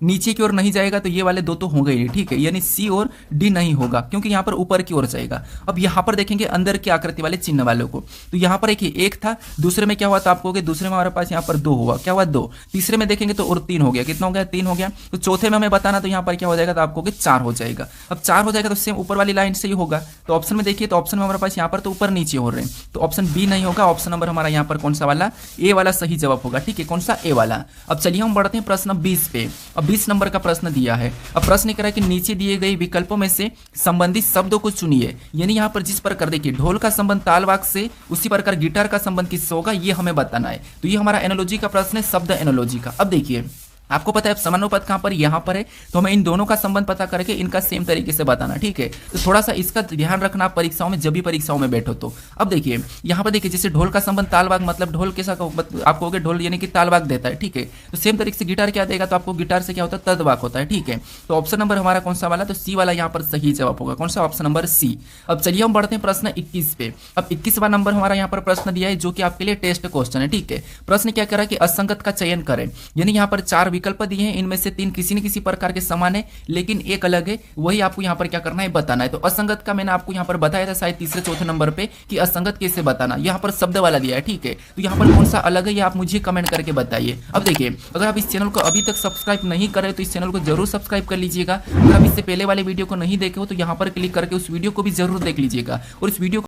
A: नीचे की ओर नहीं जाएगा, तो ये वाले दो तो होंगे ही, ठीक है। यानी सी और डी नहीं होगा, क्योंकि यहाँ पर ऊपर की ओर जाएगा। अब यहाँ पर देखेंगे अंदर की आकृति वाले चिन्ह वालों को, तो यहाँ पर एक था, दूसरे में क्या हुआ, तो आपको दूसरे में हमारे पास यहाँ पर 2 हुआ, क्या हुआ 2। तीसरे में देखेंगे तो और 3 हो गया, कितना हो गया, 3 हो गया। तो चौथे में हमें बताना, तो यहाँ पर क्या हो जाएगा, तो आपको 4 हो जाएगा। अब 4 हो जाएगा तो सेम ऊपर वाली लाइन से ही होगा। तो ऑप्शन में देखिए, तो ऑप्शन में हमारे पास यहाँ पर तो ऊपर नीचे हो रहे हैं, तो ऑप्शन बी नहीं होगा। ऑप्शन नंबर हमारा यहाँ पर कौन सा वाला, ए वाला सही जवाब होगा, ठीक है। कौन सा, ए वाला। अब चलिए हम बढ़ते हैं प्रश्न 20 पे। अब 20 नंबर का प्रश्न दिया है। अब प्रश्न कह रहा है कि नीचे दिए गए विकल्पों में से संबंधित शब्दों को चुनिए। यानी यहाँ पर जिस प्रकार देखिए ढोल का संबंध तालवाक से, उसी प्रकार गिटार का संबंध किससे होगा, ये हमें बताना है। तो ये हमारा एनोलॉजी का प्रश्न है, शब्द एनोलॉजी का। अब देखिए आपको पता है समानुपात कहाँ पर, यहाँ पर है, तो हमें इन दोनों का संबंध पता करके इनका सेम तरीके से बताना, ठीक है। तो थोड़ा सा इसका ध्यान रखना आप परीक्षाओं में, जब भी परीक्षाओं में बैठो तो। अब देखिए यहाँ पर देखिए जैसे ढोल का संबंध तालवाक, मतलब ढोल कैसा आपको हो गया, ढोल यानी कि तालवाक देता है, ठीक है। तो सेम तरीके से गिटार क्या देगा, तो आपको गिटार से क्या होता है, तदवाक होता है, ठीक है। तो ऑप्शन नंबर हमारा कौन सा वाला, तो सी वाला यहाँ पर सही जवाब होगा। कौन सा, ऑप्शन नंबर सी। अब चलिए हम बढ़ते हैं प्रश्न 21 पे। अब 21वां नंबर हमारा यहाँ पर प्रश्न दिया है, जो कि आपके लिए टेस्ट क्वेश्चन है, ठीक है। प्रश्न क्या कह रहा है कि असंगत का चयन करें। यानी यहाँ पर 4 विकल्प दिए हैं, इनमें से 3 किसी न किसी प्रकार के समान है, लेकिन एक अलग है, वही आपको यहाँ पर क्या करना है, बताना है। तो असंगत का मैंने आपको यहाँ पर बताया था शायद तीसरे चौथे नंबर पे कि असंगत कैसे बताना। यहाँ पर शब्द वाला दिया है, ठीक है। तो यहाँ पर कौन सा अलग है, ये आप मुझे कमेंट करके बताइए। अब देखिए अगर आप इस चैनल को अभी तक सब्सक्राइब नहीं करे तो इस चैनल को जरूर सब्सक्राइब कर लीजिएगा। अगर आप इससे पहले वाले वीडियो को नहीं देखे हो तो यहाँ पर क्लिक करके उस वीडियो को भी जरूर देख लीजिएगा और इस वीडियो